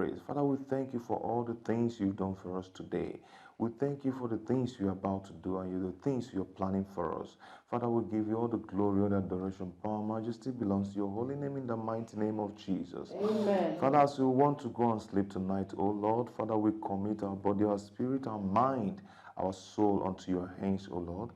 praise. Father, we thank you for all the things you've done for us today. We thank you for the things you're about to do and the things you're planning for us. Father, we give you all the glory, all the adoration, power, majesty belongs to your holy name in the mighty name of Jesus. Amen. Father, as we want to go and sleep tonight, oh Lord, Father, we commit our body, our spirit, our mind, our soul unto your hands, oh Lord.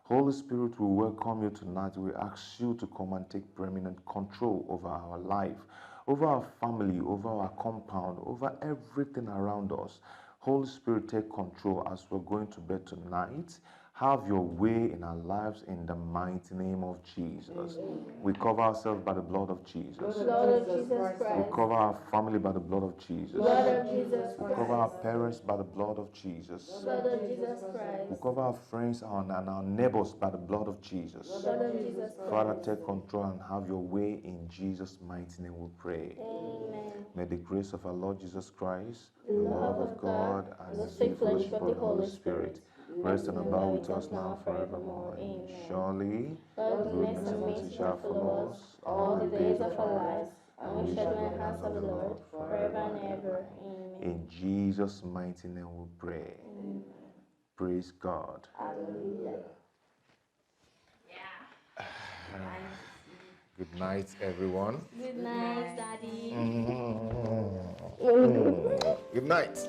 Holy Spirit, we welcome you tonight. We ask you to come and take preeminent control over our life, over our family, over our compound, over everything around us. Holy Spirit, take control as we're going to bed tonight. Have your way in our lives in the mighty name of Jesus. Amen. We cover ourselves by the blood of Jesus. Blood of Jesus Christ. We cover our family by the blood of Jesus. Blood of Jesus Christ. We cover our parents by the blood of Jesus. Blood of Jesus Christ. We cover our friends and our neighbors by the blood of Jesus. Blood of Jesus Christ. Father, take control and have your way in Jesus' mighty name we pray. Amen. May the grace of our Lord Jesus Christ, the love of God, and the sweet fellowship fellowship of the Holy Spirit rest and abide with us now and forevermore. Amen. Surely, God's goodness and mercy shall follow us all the days of our lives, and we shall dwell in the house of the Lord forever and ever. Amen. In Jesus' mighty name we pray. Amen. Praise God. Hallelujah. Good night, everyone. Good night, Daddy. Good night.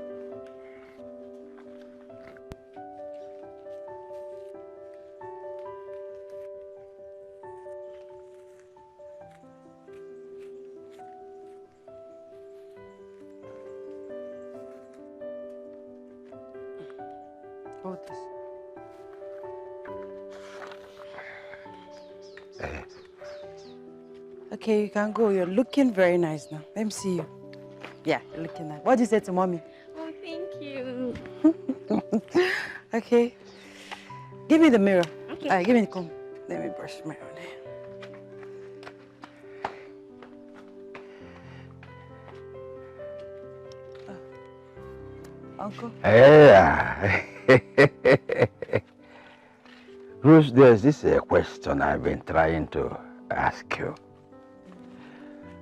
Hold this. Okay, you can go. You're looking very nice now. Let me see you. Yeah, you're looking nice. What did you say to mommy? Oh, thank you. Okay. Give me the mirror. Okay. Give me the comb. Let me brush my own hair. Uncle? Yeah. Bruce, there's this question I've been trying to ask you.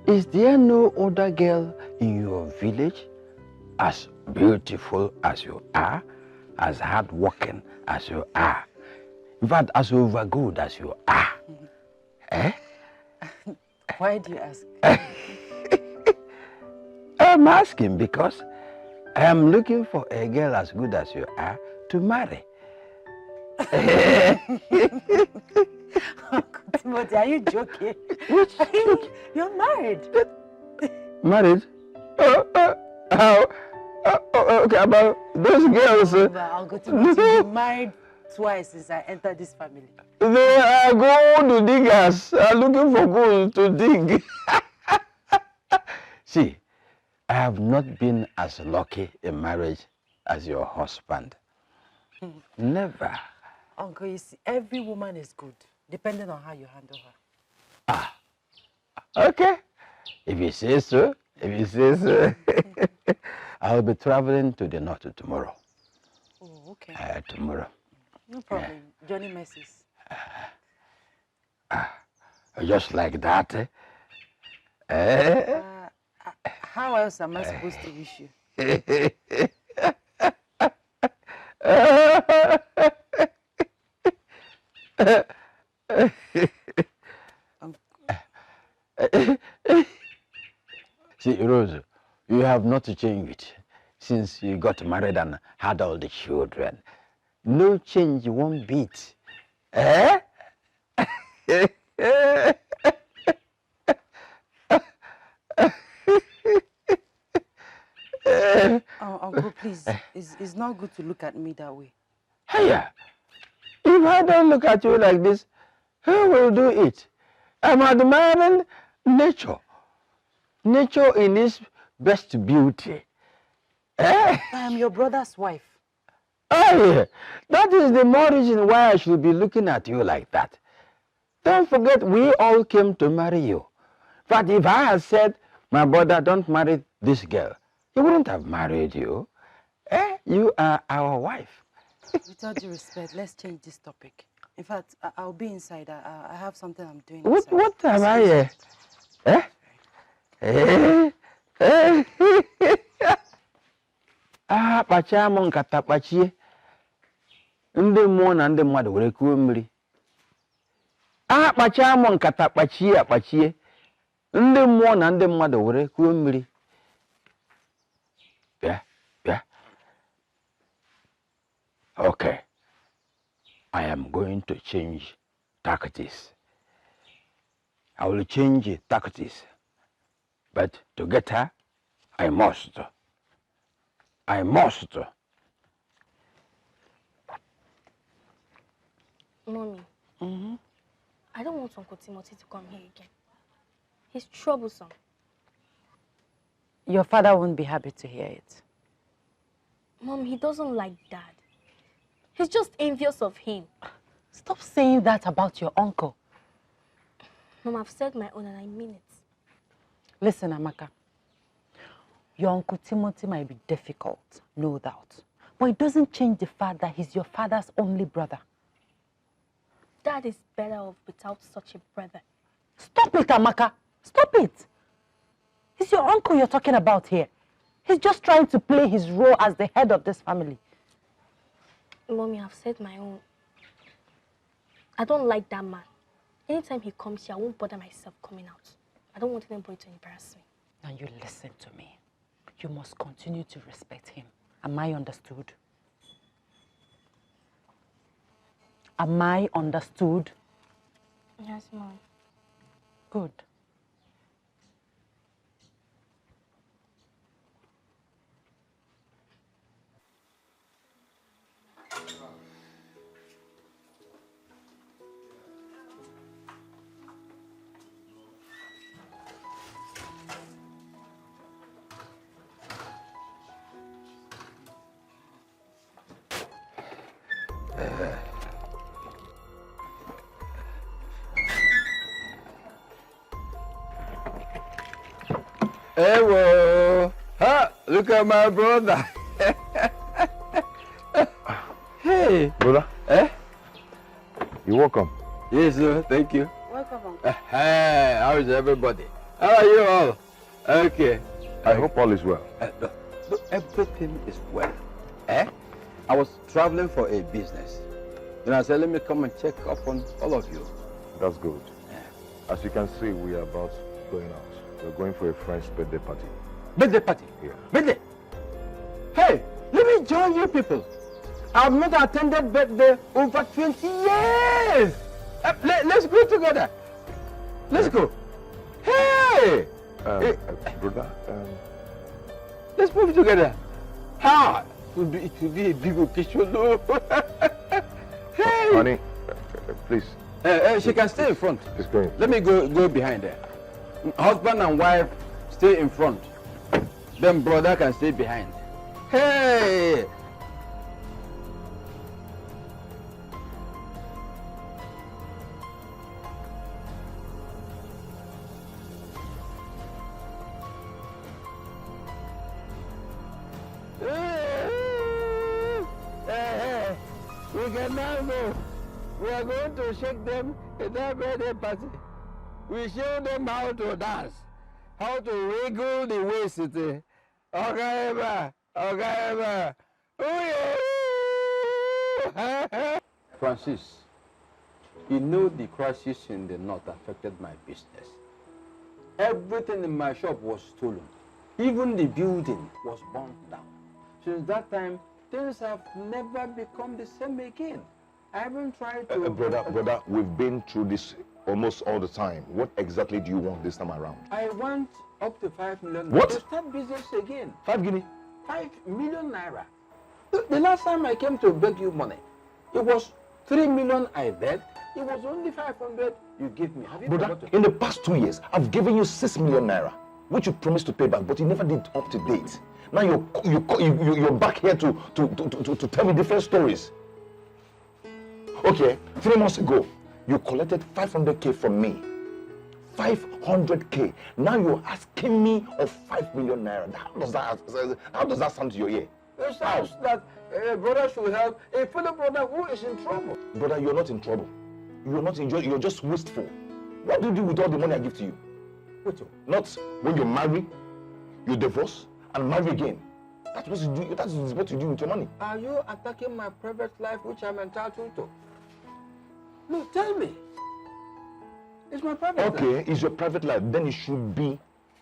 Is there no other girl in your village as beautiful as you are, as hardworking as you are, in fact, as overgood as you are? Eh? Why do you ask? I'm asking because I am looking for a girl as good as you are to marry. Uncle Timothy, are you joking? Which You're married. Married? How? Okay, about those girls. Uncle Timothy, you married twice since I entered this family. They are gold diggers. Are looking for gold to dig. See, I have not been as lucky in marriage as your husband. Never. Uncle, you see, every woman is good, depending on how you handle her. Ah, okay. If you say so, I'll be traveling to the north tomorrow. Oh, okay. Tomorrow. No problem. Yeah. Johnny messes. Just like that. How else am I supposed to wish you? See, Rose, you have not changed since you got married and had all the children. No change, one bit. Eh? Uncle, please, it's not good to look at me that way. Hey, if I don't look at you like this, who will do it? I'm admiring nature. Nature in its best beauty. I am your brother's wife. Oh, that is the more reason why I should be looking at you like that. Don't forget, we all came to marry you. But if I had said, my brother, don't marry this girl, he wouldn't have married you. You are our wife. With all due respect, let's change this topic. In fact, I'll be inside. I have something I'm doing inside. What am I? Ah, pachamo nkata pachie. Ndị mmụọ na ndị mmadụ were kuo mmiri. Ah, pachamo nkata pachie apachie. Ndị mmụọ na ndị mmadụ were kuo mmiri. Yeah, yeah. Okay. I am going to change tactics. I will change tactics. But to get her, I must. Mommy, I don't want Uncle Timothy to come here again. He's troublesome. Your father won't be happy to hear it. Mom, he doesn't like Dad. He's just envious of him. Stop saying that about your uncle. Mom, I've said my own and I mean it. Listen, Amaka. Your Uncle Timothy might be difficult, no doubt. But it doesn't change the fact that he's your father's only brother. Dad is better off without such a brother. Stop it, Amaka. Stop it. It's your uncle you're talking about here. He's just trying to play his role as the head of this family. Mommy, I've said my own. I don't like that man. Anytime he comes here, I won't bother myself coming out. I don't want anybody to embarrass me. Now you listen to me. You must continue to respect him. Am I understood? Am I understood? Yes, Mom. Good. Hey, whoa. Ha, look at my brother. Hey. Brother? Eh? You're welcome. Yes, sir. Thank you. Welcome, Uncle. Hey, how is everybody? How are you all? Okay. I hope all is well. Look, everything is well. Eh? I was traveling for a business. Then I said, let me come and check up on all of you. That's good. Yeah. As you can see, we are about going out. We're going for a friend's birthday party. Birthday party? Yeah. Birthday? Hey, let me join you people. I've not attended birthday over 20 years. Let's go together. Let's go. Hey! Brother, Let's move together. How? It will be a big occasion. Hey! honey, please. She can stay in front. It's going. Let me go behind her. Husband and wife stay in front. Then brother can stay behind. Hey! We can now go. We are going to shake them in that birthday party. We show them how to dance, how to wiggle the waist. Okay, okay, Francis, you know the crisis in the north affected my business. Everything in my shop was stolen. Even the building was burnt down. Since that time, things have never become the same again. I haven't tried to... Brother, we've been through this almost all the time. What exactly do you want this time around? I want up to 5 million What? to start business again. 5 guinea? 5 million naira. The last time I came to beg you money, it was 3 million I begged. It was only 500 you gave me. Have you Brother, forgotten? in the past 2 years, I've given you 6 million naira, which you promised to pay back, but you never did up to date. Now you're back here to tell me different stories. Okay, 3 months ago, you collected 500k from me. 500k. Now you're asking me of 5 million naira. How does that sound to your ear? It sounds that a brother should help a fellow brother who is in trouble. Brother, you're not in trouble. You're just wasteful. What do you do with all the money I give to you? Not when you marry, you divorce, and marry again. That's what you do. That is what you do with your money. Are you attacking my private life, which I'm entitled to? No, tell me. It's my private life. Okay, it's your private life. Then you should be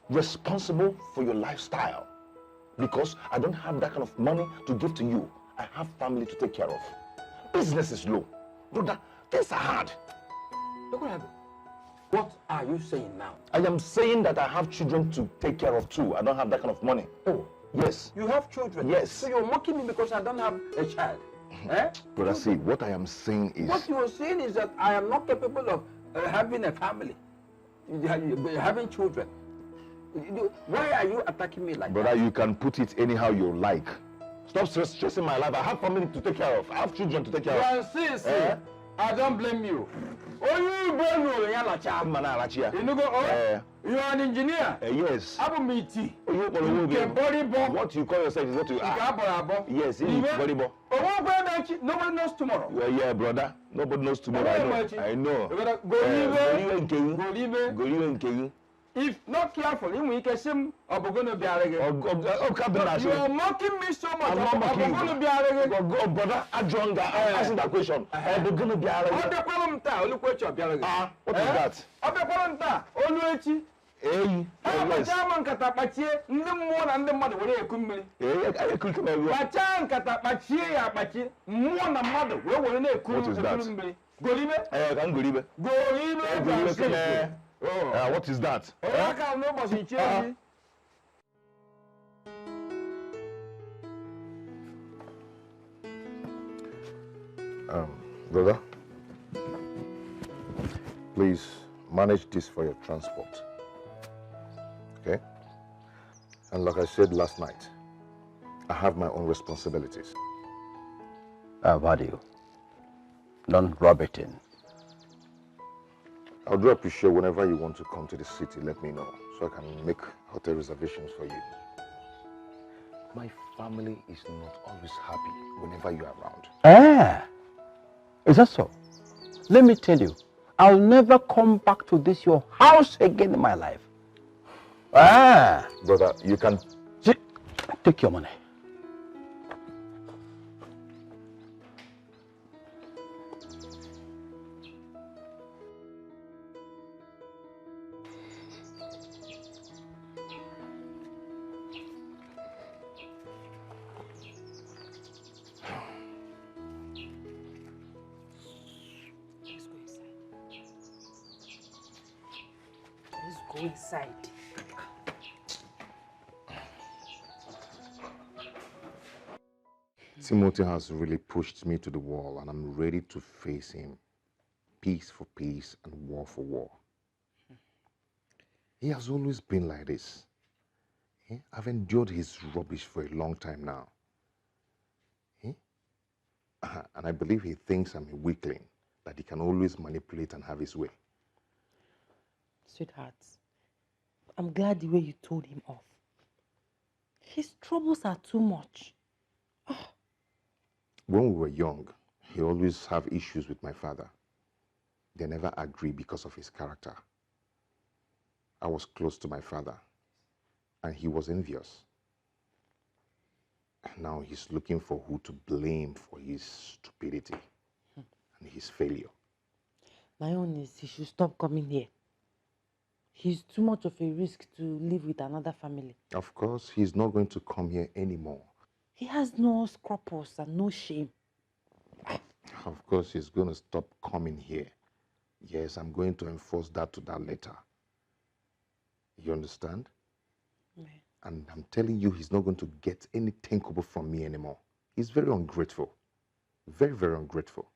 responsible for your lifestyle. Because I don't have that kind of money to give to you. I have family to take care of. Business is low. Brother, things are hard. Look what happened. What are you saying now? I am saying that I have children to take care of too. I don't have that kind of money. Oh, yes. You have children? Yes. So you're mocking me because I don't have a child? Eh? Brother, see, what I am saying is... What you are saying is that I am not capable of having a family, having children. Why are you attacking me like Brother, that? you can put it anyhow you like. Stop stressing my life. I have family to take care of. I have children to take care of. Yes, I don't blame you. Oh, you blame me, you are an engineer. Yes. What What you call yourself is what you are. Yes, it is body boy. Nobody knows tomorrow. Well, yeah, brother. Nobody knows tomorrow. I know. If not careful, you can say, I'm going to be a you are mocking me so much. I'm not mocking you. I'm going to be a Go, brother, Adjonga, I'm asking that question. I'm going to be a what the problem what is that? Hey, yes. What is that? Brother, please manage this for your transport. Okay? And like I said last night, I have my own responsibilities. What do you? Don't rub it in. I would appreciate whenever you want to come to the city, let me know so I can make hotel reservations for you. My family is not always happy whenever you are around. Is that so? Let me tell you, I'll never come back to this your house again in my life. Brother, you can... Take your money. Inside. Timothy has really pushed me to the wall and I'm ready to face him. Peace for peace and war for war. He has always been like this. I've endured his rubbish for a long time now. And I believe he thinks I'm a weakling, that he can always manipulate and have his way. Sweetheart, I'm glad the way you told him off. His troubles are too much. When we were young, he always have issues with my father. They never agree because of his character. I was close to my father, and he was envious. And now he's looking for who to blame for his stupidity and his failure. My own is he should stop coming here. He's too much of a risk to live with another family. Of course, he's not going to come here anymore. He has no scruples and no shame. Of course, he's going to stop coming here. Yes, I'm going to enforce that to that letter. You understand? Yeah. And I'm telling you, he's not going to get any takeover from me anymore. He's very ungrateful. Very, very ungrateful.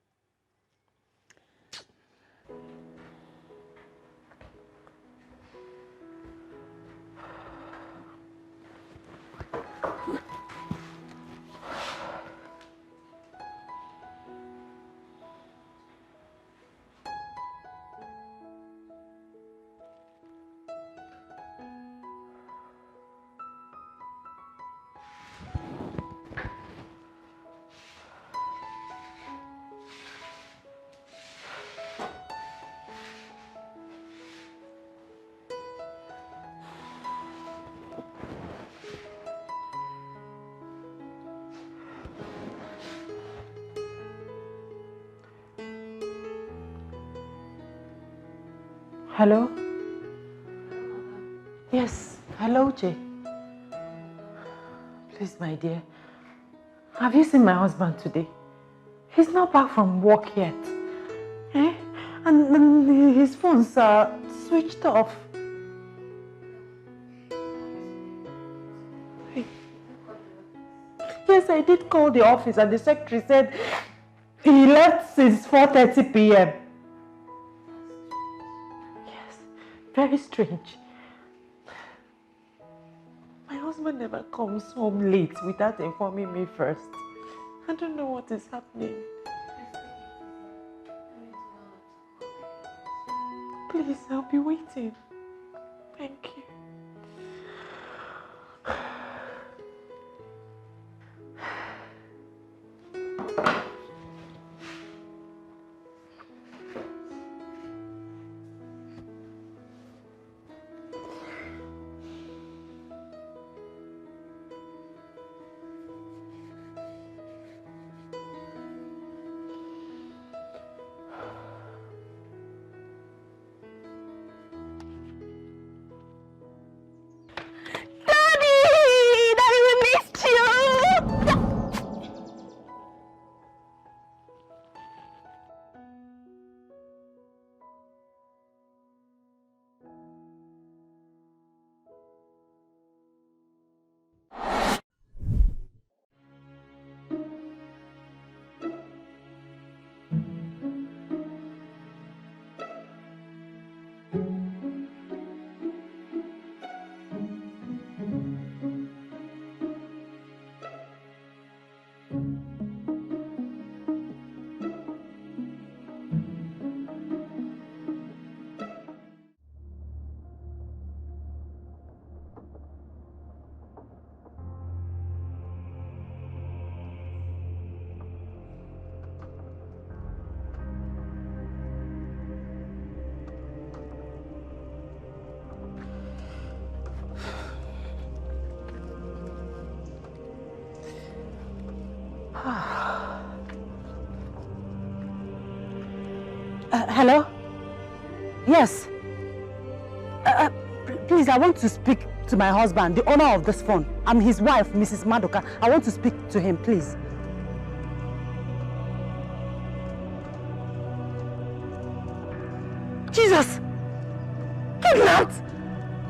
Hello? Yes, hello, Jay. Please, my dear, have you seen my husband today? He's not back from work yet. Eh? And his phone's switched off. Yes, I did call the office and the secretary said he left since 4:30 p.m. Yes, very strange. My husband never comes home late without informing me first. I don't know what is happening. Please, I'll be waiting. Thank you. Hello? Yes. Please, I want to speak to my husband, the owner of this phone. I'm his wife, Mrs. Madoka. I want to speak to him, please. Jesus! Kidnapped?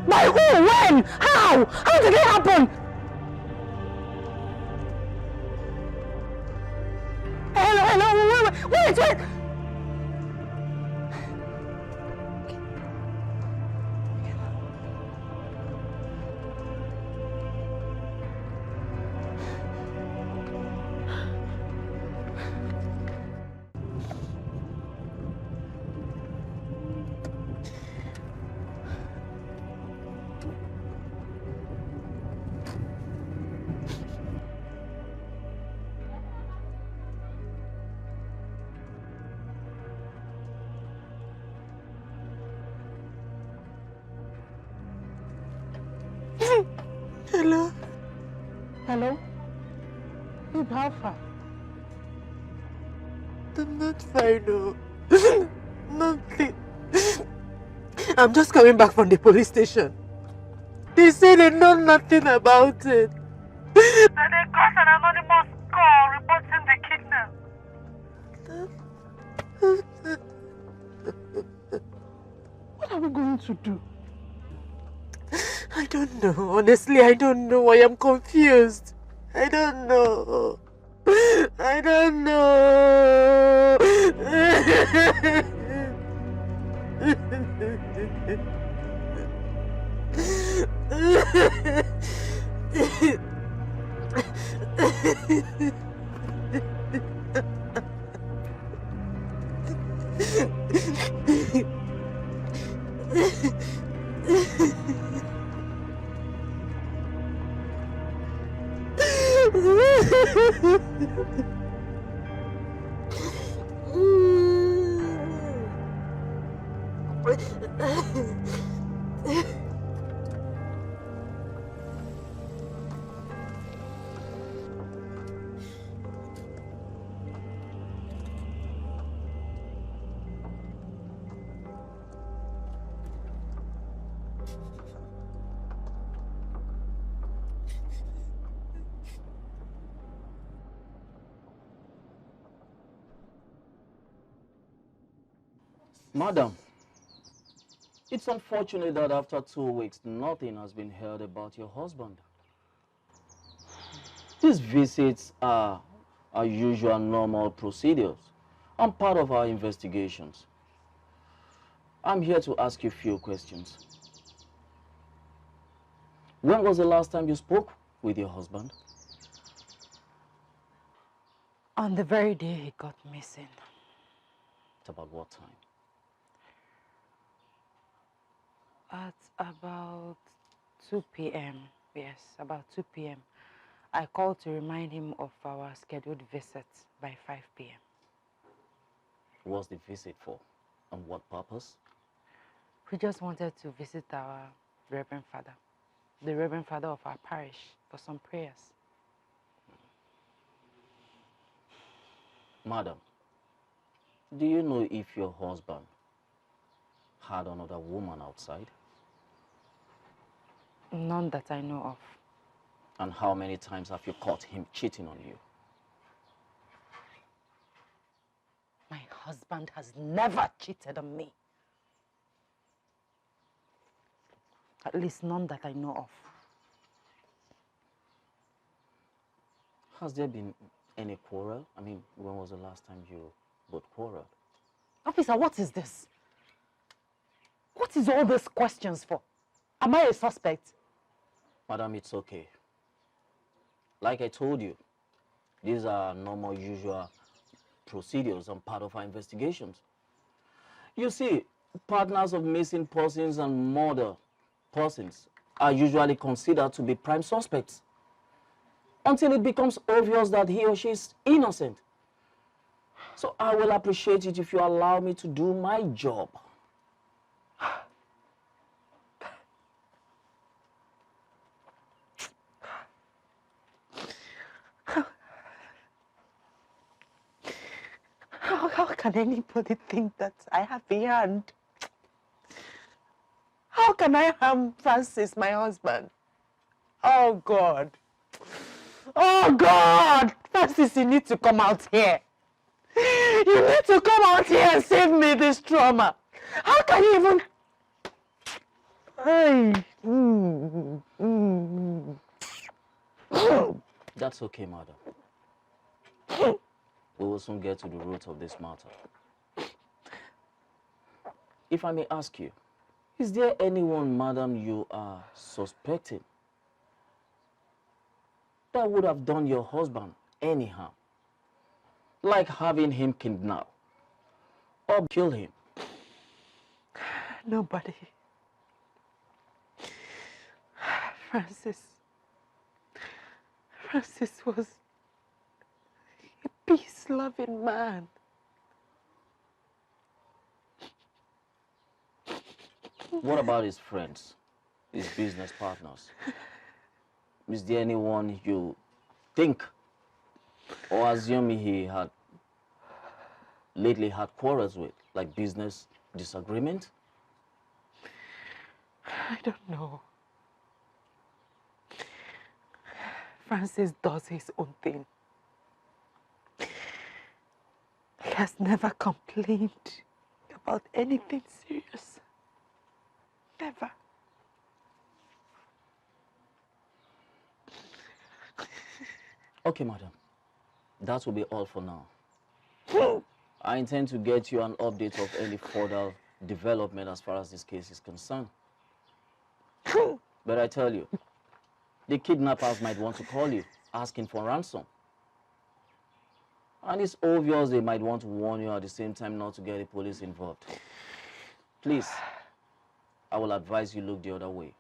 By who? When? How? How did it happen? Hello, wait! Hello? Hello? Babe, how far? I'm not fine, no. Nothing. I'm just coming back from the police station. They say they know nothing about it. And they got an anonymous call reporting the kidnap. What are we going to do? I don't know. Honestly, I don't know. I am confused. I don't know. I don't know. Madam, it's unfortunate that after 2 weeks, nothing has been heard about your husband. These visits are our usual normal procedures and part of our investigations. I'm here to ask you a few questions. When was the last time you spoke with your husband? On the very day he got missing. It's about what time? At about 2 p.m. Yes, about 2 p.m. I called to remind him of our scheduled visit by 5 p.m. What's the visit for? And what purpose? We just wanted to visit our Reverend Father, the Reverend Father of our parish, for some prayers. Madam, do you know if your husband had another woman outside? None that I know of. And how many times have you caught him cheating on you? My husband has never cheated on me. At least none that I know of. Has there been any quarrel? I mean, when was the last time you both quarreled? Officer, what is this? What is all these questions for? Am I a suspect? Madam, it's okay. Like I told you, these are normal, usual procedures and part of our investigations. You see, partners of missing persons and murder persons are usually considered to be prime suspects until it becomes obvious that he or she is innocent. So I will appreciate it if you allow me to do my job. How can anybody think that I have a hand? How can I harm Francis, my husband? Oh, God. Oh, God! Francis, you need to come out here. You need to come out here and save me this trauma. How can you even... That's okay, madam. We will soon get to the root of this matter. If I may ask you, is there anyone, madam, you are suspecting that would have done your husband any harm? Like having him kidnapped or kill him? Nobody. Francis was a peace-loving man. What about his friends, his business partners? Is there anyone you think or assume he had lately had quarrels with, like business disagreement? I don't know. Francis does his own thing. He has never complained about anything serious. Never. Okay, madam. That will be all for now. I intend to get you an update of any further development as far as this case is concerned. But I tell you, the kidnappers might want to call you, asking for ransom. And it's obvious they might want to warn you at the same time not to get the police involved. Please, I will advise you look the other way.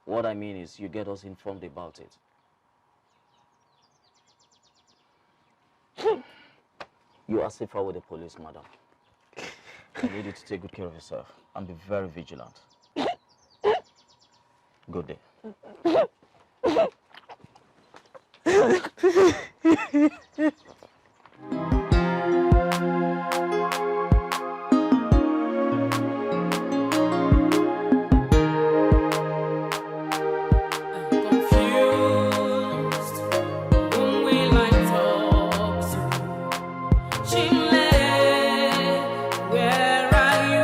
What I mean is you get us informed about it. You are safer with the police, madam. I need you to take good care of yourself and be very vigilant. Good day. Where are you?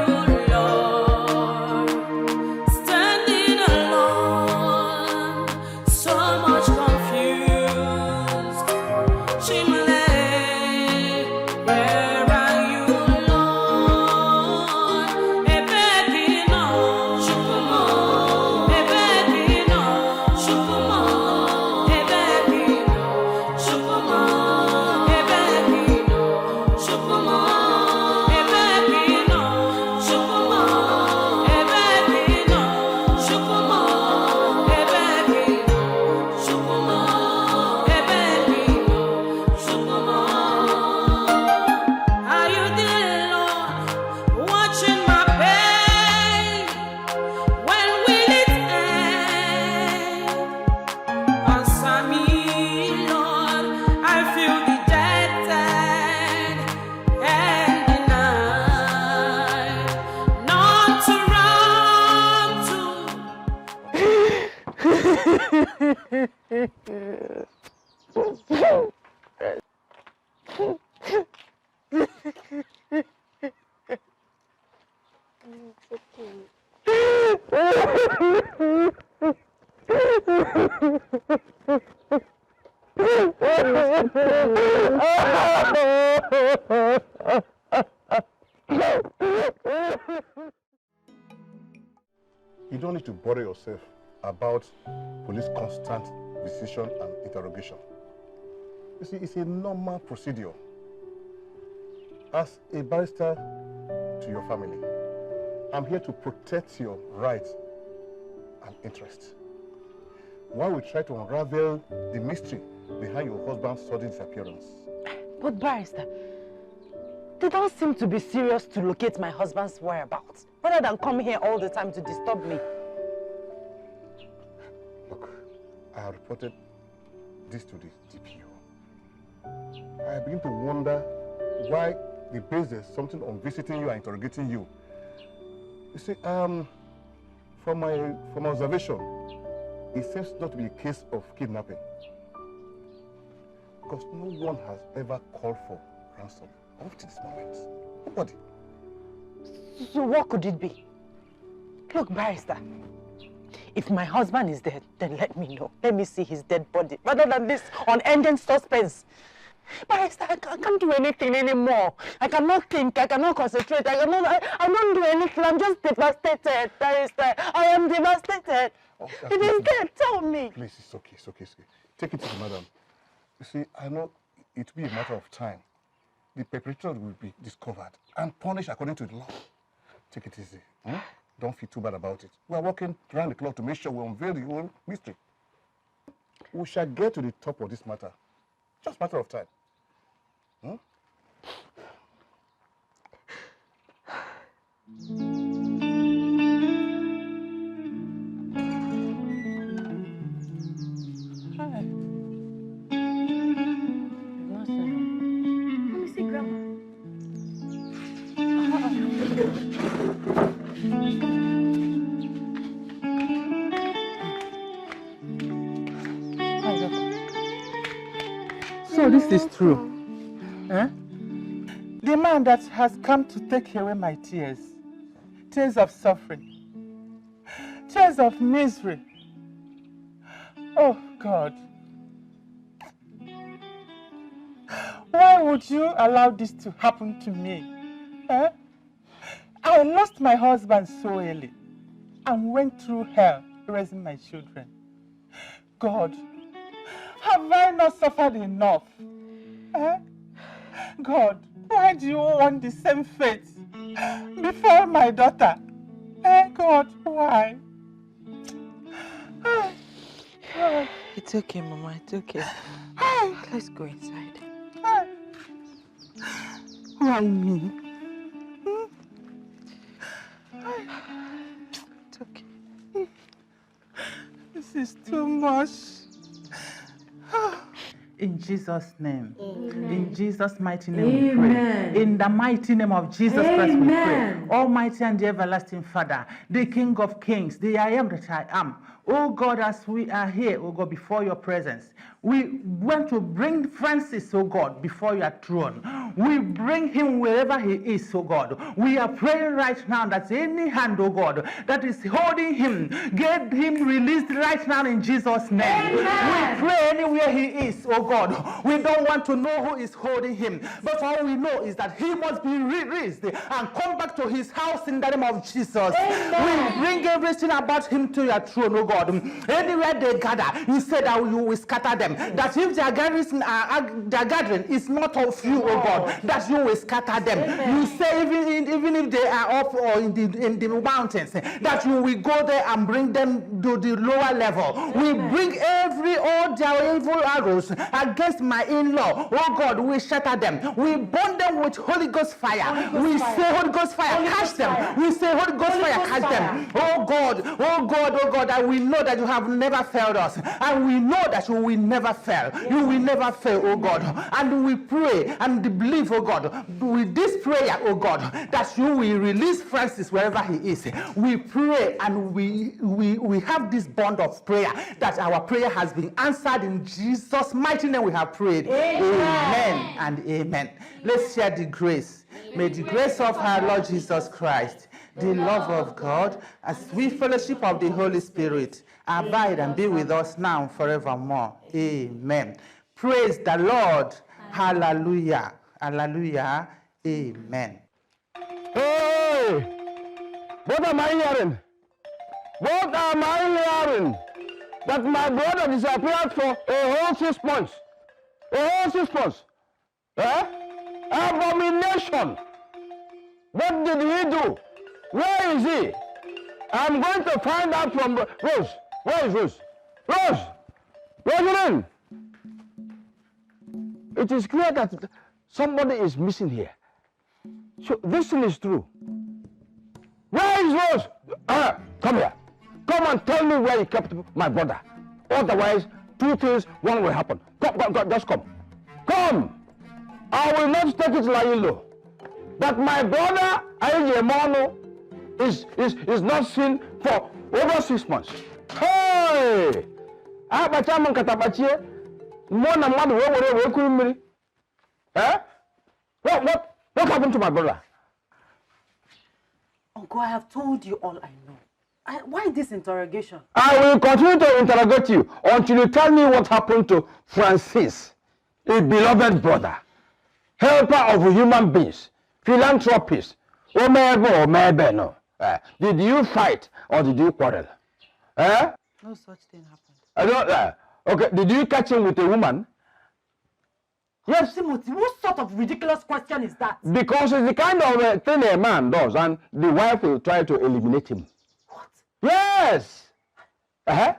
You don't need to bother yourself about police constant decision and interrogation. You see, it's a normal procedure. As a barrister to your family, I'm here to protect your rights and interests, while we try to unravel the mystery behind your husband's sudden disappearance. But barrister, they don't seem to be serious to locate my husband's whereabouts, rather than come here all the time to disturb me. Look, I have reported this to the DPO. I begin to wonder why the base there's something on visiting you and interrogating you. You see, from my observation, it seems not to be a case of kidnapping, because no one has ever called for ransom up to this moment. Nobody. So what could it be? Look, barrister, if my husband is dead, then let me know. Let me see his dead body, rather than this unending suspense. Barrister, I can't do anything anymore. I cannot think, I cannot concentrate, I don't do anything. I'm just devastated, barrister. I am devastated. Oh, it is dead, tell me. Please, it's okay, it's okay, it's okay. Take it to the madam. You see, I know it will be a matter of time. The perpetrator will be discovered and punished according to the law. Take it easy. Don't feel too bad about it. We are working around the clock to make sure we unveil the whole mystery. We shall get to the top of this matter. Just a matter of time. So this is true. The man that has come to take away my tears, tears of suffering, tears of misery. Oh God, why would you allow this to happen to me? I lost my husband so early and went through hell raising my children. God, have I not suffered enough? God, why do you want the same fate before my daughter? God, why? God. It's okay, Mama, it's okay. Let's go inside. Why me? It's okay. This is too much. In Jesus' name. Amen. In Jesus' mighty name we pray. In the mighty name of Jesus Christ we pray. Almighty and the everlasting Father, the King of Kings, the I am that I am. Oh God, as we are here, oh God, before your presence, we want to bring Francis, oh God, before your throne. We bring him wherever he is, oh God. We are praying right now that any hand, oh God, that is holding him, get him released right now in Jesus' name. Amen. We pray anywhere he is, oh God. We don't want to know who is holding him, but all we know is that he must be released and come back to his house in the name of Jesus. Amen. We bring everything about him to your throne, oh God. Anywhere they gather, you said that you will scatter them. That if their gathering is not of you, oh God, that you will scatter them. Amen. You say even if they are up or in the mountains, that you will go there and bring them to the lower level. Amen. We bring all their evil arrows against my in-law. Oh God, we shatter them. We burn them with Holy Ghost fire. We say Holy Ghost fire, catch them. We say Holy Ghost fire, catch them. Oh God, oh God, oh God, that we know that you have never failed us. And we know that you will never fail. Yes. You will never fail, oh God. And we pray and believe, oh God, with this prayer, oh God, that you will release Francis wherever he is. We pray and we have this bond of prayer, that our prayer has been answered in Jesus' mighty name we have prayed. Amen, amen and amen. Let's share the grace. May the grace of our Lord Jesus Christ, the love of God, and sweet fellowship of the Holy Spirit abide and be with us now and forevermore. Amen. Praise the Lord. Hallelujah. Hallelujah. Amen. Hey! What am I hearing? What am I hearing? That my brother disappeared for a whole 6 months. A whole 6 months. Eh? Abomination. What did he do? Where is he? I'm going to find out from Rose. Where is Rose? Rose! Rosalind! It is clear that somebody is missing here. So this thing is true. Where is Rose? Come here. Come and tell me where you kept my brother. Otherwise, 2 things, one will happen. Come, just come. Come! I will not take it like low. That my brother, Ayemono, is not seen for over 6 months. Hey! Abachaman katabachie, mwana mwadu wewe kumiri. Eh? What happened to my brother? Uncle, I have told you all I know. Why this interrogation? I will continue to interrogate you until you tell me what happened to Francis, a beloved brother, helper of human beings, philanthropist. Maybe no. Did you fight or did you quarrel? No such thing happened. Okay, did you catch him with a woman? Yes. Timothy, what sort of ridiculous question is that? Because it's the kind of thing a man does, and the wife will try to eliminate him. What? Yes! Are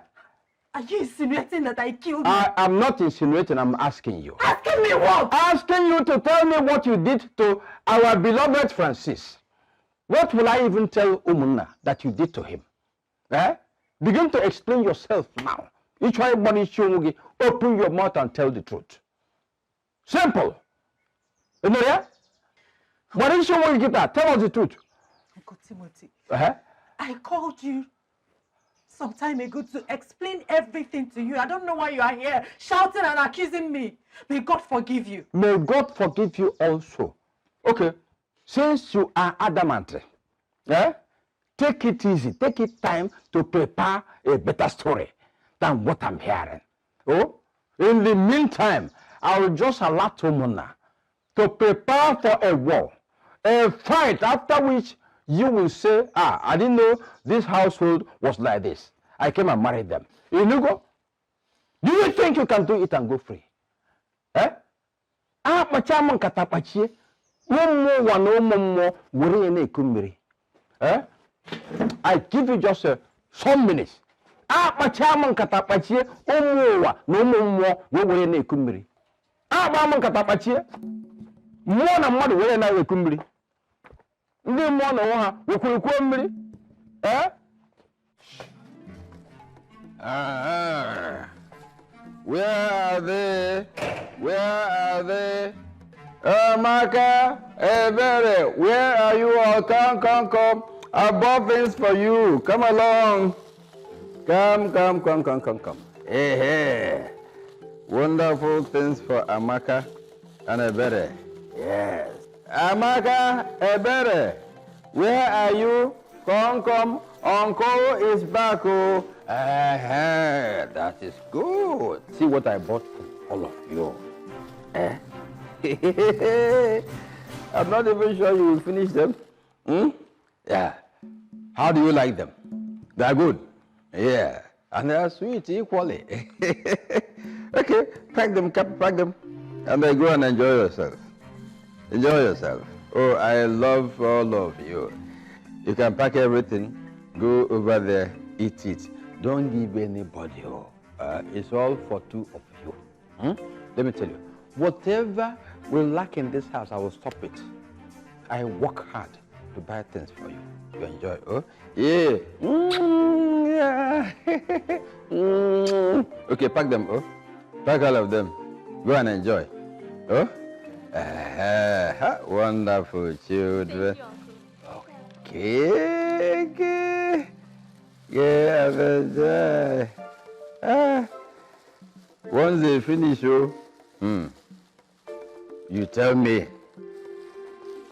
you insinuating that I killed him? I am not insinuating, I'm asking you. Asking me what? Asking you to tell me what you did to our beloved Francis. What will I even tell Umunna that you did to him? Begin to explain yourself now. Each one show open your mouth and tell the truth. Simple. You know that? Why didn't you want to get that? Tell us the truth. Uncle Timothy, I called you some time ago to explain everything to you. I don't know why you are here shouting and accusing me. May God forgive you. May God forgive you also. Okay, since you are adamant, take it easy. Take it time to prepare a better story than what I'm hearing. Oh, in the meantime, I will just allow Tomona to prepare for a war, a fight, after which you will say, I didn't know this household was like this. I came and married them. Inugo, do you think you can do it and go free? Machaman katapachie, I give you just some minutes. Machaman katapachie, no Abaman katapachie, mwana mwadu wele na wekumbiri. Ndi mwana waha wekumbiri. Where are they? Where are they? Maka, Ebere, where are you all? Come. I bought things for you. Come along. Come. Hey. Wonderful things for Amaka and Ebere. Yes. Amaka, Ebere, where are you? Come. Uncle is back. Oh. That is good. See what I bought for all of you. I'm not even sure you will finish them. Yeah. How do you like them? They are good. Yeah. And they are sweet equally. Okay, pack them, and then go and enjoy yourself. Enjoy yourself. Oh, I love all of you. You can pack everything, go over there, eat it. Don't give anybody. It's all for 2 of you. Let me tell you, whatever we lack in this house, I will stop it. I work hard to buy things for you. You enjoy. Oh, yeah. Yeah. Okay, pack them. Oh. Pack all of them. Go and enjoy. Oh? Wonderful children. Okay. Yeah, once they finish, you tell me.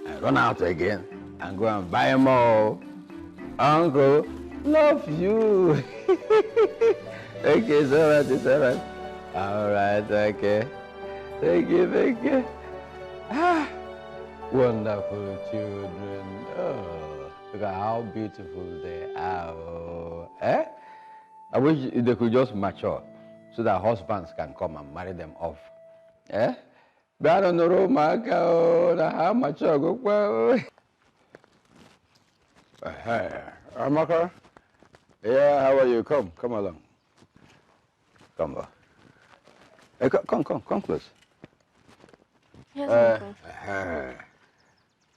I run out again and go and buy more. Uncle, love you. Okay, it's all right. All right, okay. Thank you. Wonderful children. Oh, look at how beautiful they are. Oh. Eh? I wish they could just mature so that husbands can come and marry them off. Eh? But I don't know, how mature go well. Hey, Amaka. Yeah, how are you? Come along. Come on. Hey, come close. Yes, Uncle.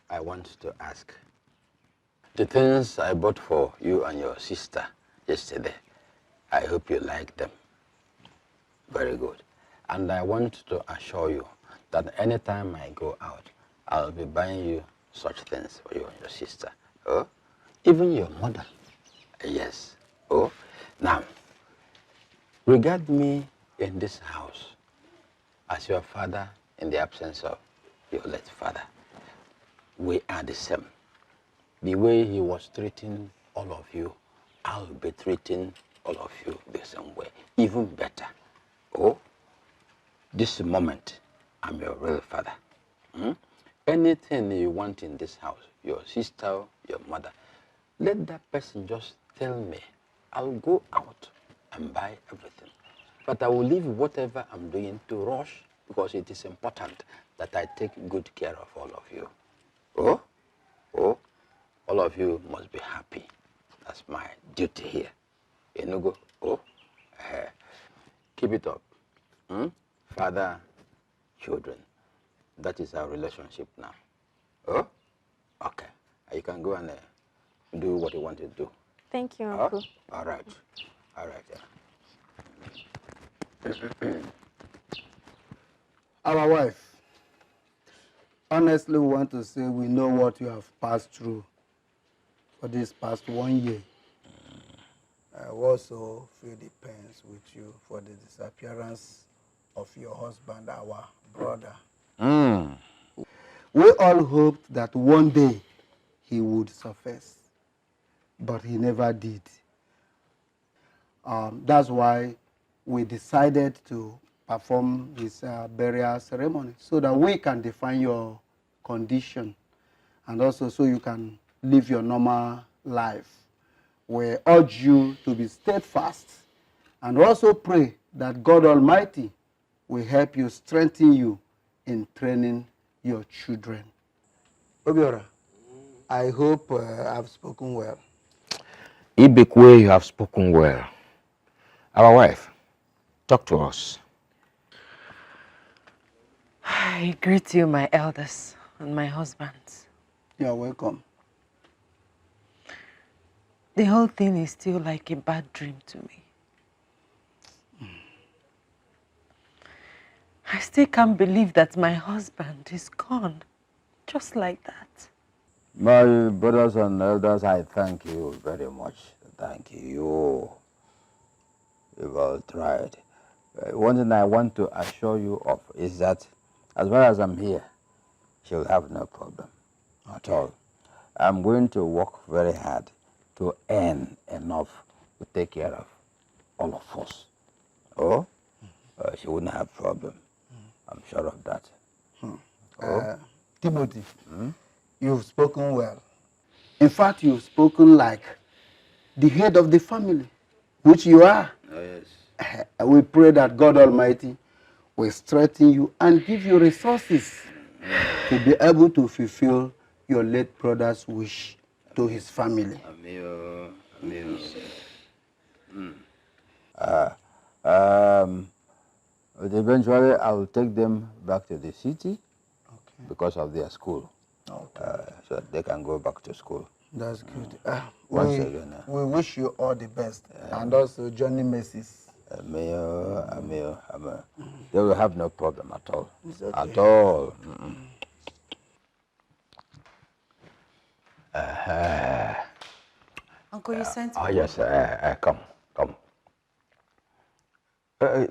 I want to ask. The things I bought for you and your sister yesterday, I hope you like them. Very good. And I want to assure you that anytime I go out, I'll be buying you such things for you and your sister. Oh, even your mother. Yes. Oh, now, regard me in this house as your father in the absence of your late father. We are the same. The way he was treating all of you, I'll be treating all of you the same way, even better. Oh, this moment, I'm your real father. Anything you want in this house, your sister, your mother, let that person just tell me. I'll go out and buy everything. But I will leave whatever I'm doing to rush because it is important that I take good care of all of you. Oh, all of you must be happy. That's my duty here. You know, go, keep it up. Father, children. That is our relationship now. Oh, okay. You can go and do what you want to do. Thank you, Uncle. All right. Our wife, honestly, we want to say we know what you have passed through for this past 1 year. I also feel the pains with you for the disappearance of your husband, our brother. We all hoped that one day he would surface, but he never did. That's why we decided to perform this burial ceremony so that we can define your condition and also so you can live your normal life. We urge you to be steadfast and also pray that God Almighty will help you, strengthen you in training your children. Obiora, I hope I've spoken well. Ibekwe, you have spoken well. Our wife, talk to us. I greet you, my elders and my husbands. You're welcome. The whole thing is still like a bad dream to me. I still can't believe that my husband is gone, just like that. My brothers and elders, I thank you very much. Thank you. You've all tried. One thing I want to assure you of is that as far as I'm here, she'll have no problem at all. I'm going to work very hard to earn enough to take care of all of us. Oh, she wouldn't have problem. I'm sure of that. Timothy, you've spoken well. In fact, you've spoken like the head of the family, which you are. Oh, yes. We pray that God Almighty will strengthen you and give you resources to be able to fulfill your late brother's wish to his family. But eventually, I will take them back to the city because of their school. So that they can go back to school. That's good. Once again, we wish you all the best and also Johnny Mercies. They will have no problem at all. Okay. At all. Uncle, you sent me? Oh, yes. Come.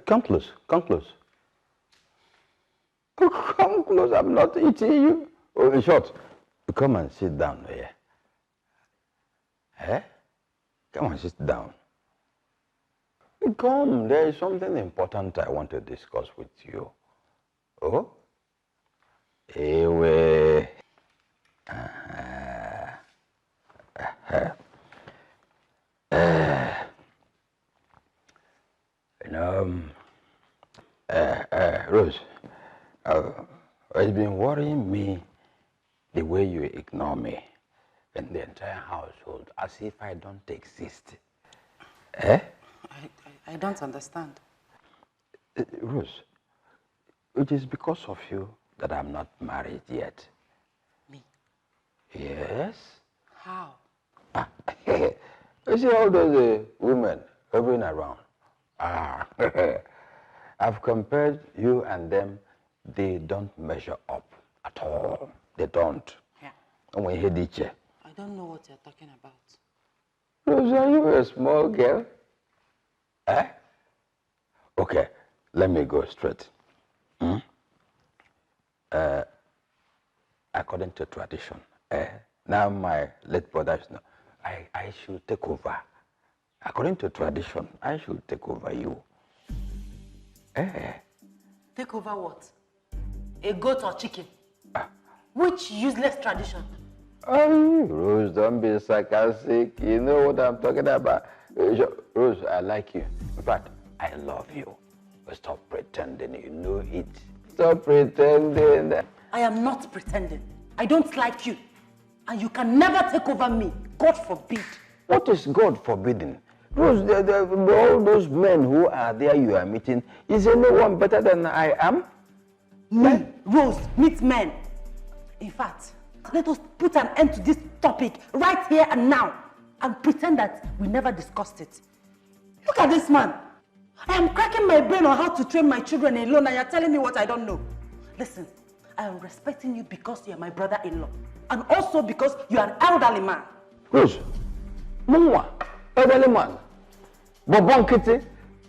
Come close. Come close. Come close. I'm not eating you. Oh, in short, come and sit down here. Come and sit down. Come, there is something important I want to discuss with you. Oh? Anyway. Rose, it's been worrying me the way you ignore me and the entire household as if I don't exist. Eh? I don't understand. Rose, it is because of you that I'm not married yet. Me? Yes. How? You see all those women hovering around. I've compared you and them. They don't measure up at all. They don't. Yeah. And when you hear Dikeh. I don't know what you're talking about. Rose, are you a small girl? Eh? Okay, let me go straight. According to tradition, now my late brother is not. I should take over. According to tradition, I should take over you. Take over what? A goat or chicken? Which useless tradition? Oh, Rose, don't be sarcastic. You know what I'm talking about. Rose, I like you. In fact, I love you. But stop pretending you know it. Stop pretending. I am not pretending. I don't like you. And you can never take over me. God forbid. What is God forbidding? Rose, all those men who are there you are meeting, is anyone better than I am? Me, Rose, meet men. In fact, let us put an end to this topic right here and now and pretend that we never discussed it. Look at this man. I am cracking my brain on how to train my children alone and you're telling me what I don't know. Listen, I am respecting you because you are my brother-in-law and also because you are an elderly man. Rose, Mumwa, elderly man, Bobon Kitty,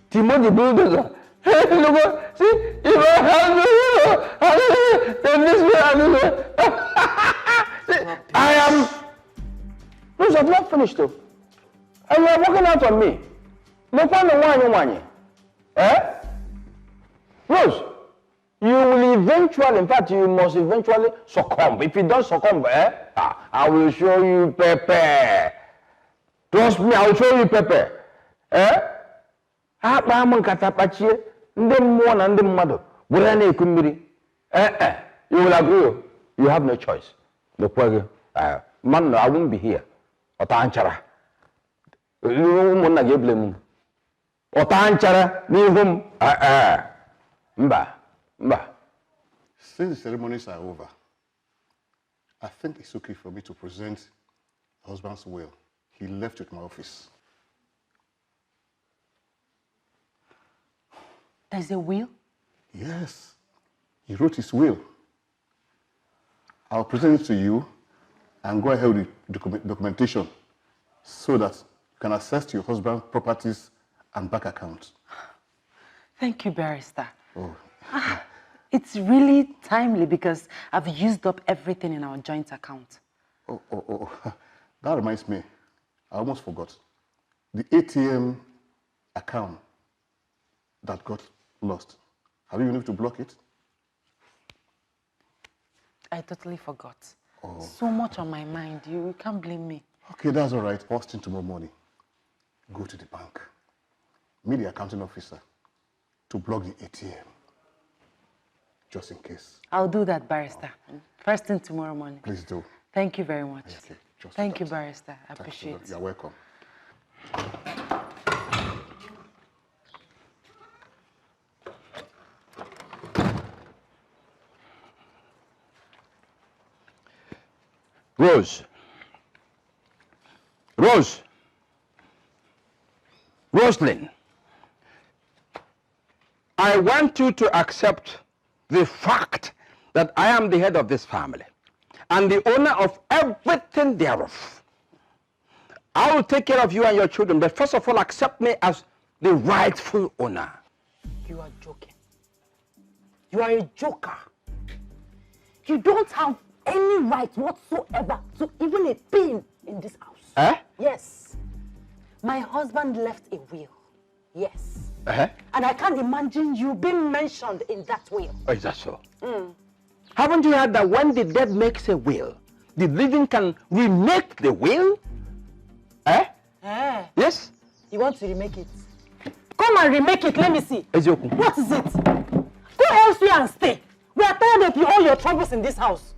Timo the bulldozer. Hey, look, see, if I have then this way, I am. Rose, I've not finished though. And you are walking out on me. No one. Eh? Rose, you will eventually, in fact, you must eventually succumb. If you don't succumb, I will show you Pepe. Trust me, I will show you Pepe. Eh? You will agree. You have no choice. Man, I won't be here. Otanchara. Otanchara, Nihum. Mba. Since the ceremonies are over, I think it's okay for me to present the husband's will. He left it in my office. There's a will? Yes. He wrote his will. I'll present it to you and go ahead with the documentation so that you can access to your husband's properties and bank accounts. Thank you, Barrister. Oh. It's really timely because I've used up everything in our joint account. Oh. That reminds me. I almost forgot. The ATM account that got lost. Have you been able to block it? I totally forgot. Oh. So much on my mind. You can't blame me. Okay, that's all right. First thing tomorrow morning, go to the bank. Meet the accounting officer to block the ATM. Just in case. I'll do that, Barrister. First thing tomorrow morning. Please do. Thank you very much. Okay, Thank you, Barrister. I appreciate it. You're welcome. Roslyn, I want you to accept the fact that I am the head of this family and the owner of everything thereof. I will take care of you and your children, but first of all, accept me as the rightful owner. You are joking. You are a joker. You don't have any right whatsoever to even a pin in this house. Eh? Yes. My husband left a will. Yes. Uh-huh. And I can't imagine you being mentioned in that will. Oh, is that so? Haven't you heard that when the dead makes a will, the living can remake the will? Eh? Yes? You want to remake it? Come and remake it, let me see. Eziokwu. What is it? Go elsewhere and stay. We are tired of all your troubles in this house.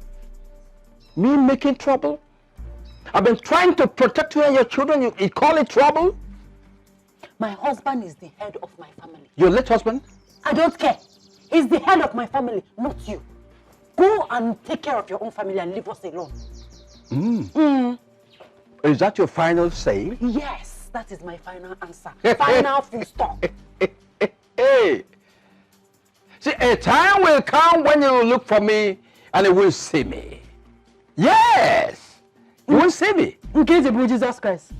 Me making trouble? I've been trying to protect you and your children. You call it trouble? My husband is the head of my family. Your late husband? I don't care. He's the head of my family, not you. Go and take care of your own family and leave us alone. Is that your final say? Yes, that is my final answer. Final full stop. Hey! See, a time will come when you will look for me and you will see me. Yes! You will see me. In case of Jesus Christ.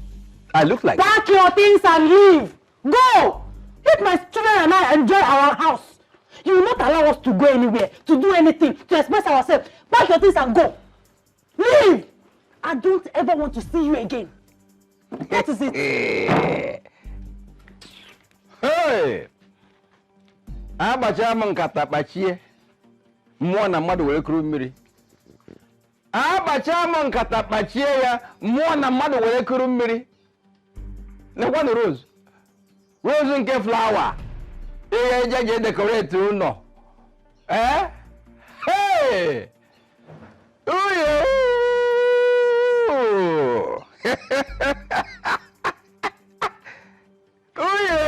I look like Pack your things and leave. Go! Let my children and I enjoy our house. You will not allow us to go anywhere, to do anything, to express ourselves. Pack your things and go. Leave! I don't ever want to see you again. What is it? Hey! Abacha nkata kpachie. Mmụọ na mmadụ were kuru mmiri. Abacha nkata kpachie ya, mmụọ na mmadụ were kuru mmiri. Nekwanụ Rose. Rose nke flower. Ihe eje decorate ụlọ. Eh? Hey! Uyo! Uyo!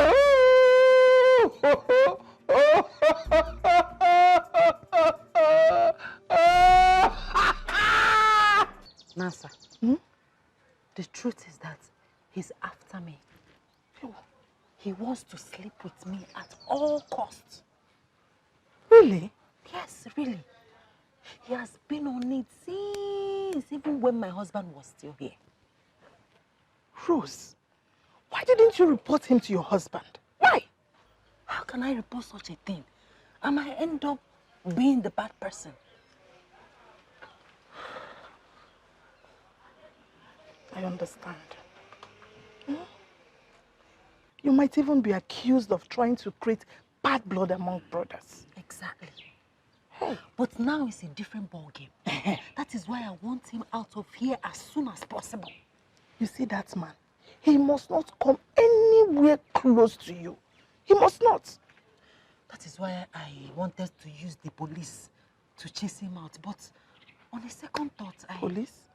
Nasa, the truth is that he's after me. He wants to sleep with me at all costs. Really? Yes, really. He has been on it since even when my husband was still here. Rose, why didn't you report him to your husband? Why? How can I report such a thing? I might end up being the bad person. I understand. You might even be accused of trying to create bad blood among brothers. Exactly. Hey. But now it's a different ballgame. That is why I want him out of here as soon as possible. You see that man? He must not come anywhere close to you. He must not. That is why I wanted to use the police to chase him out. But on a second thought, Police?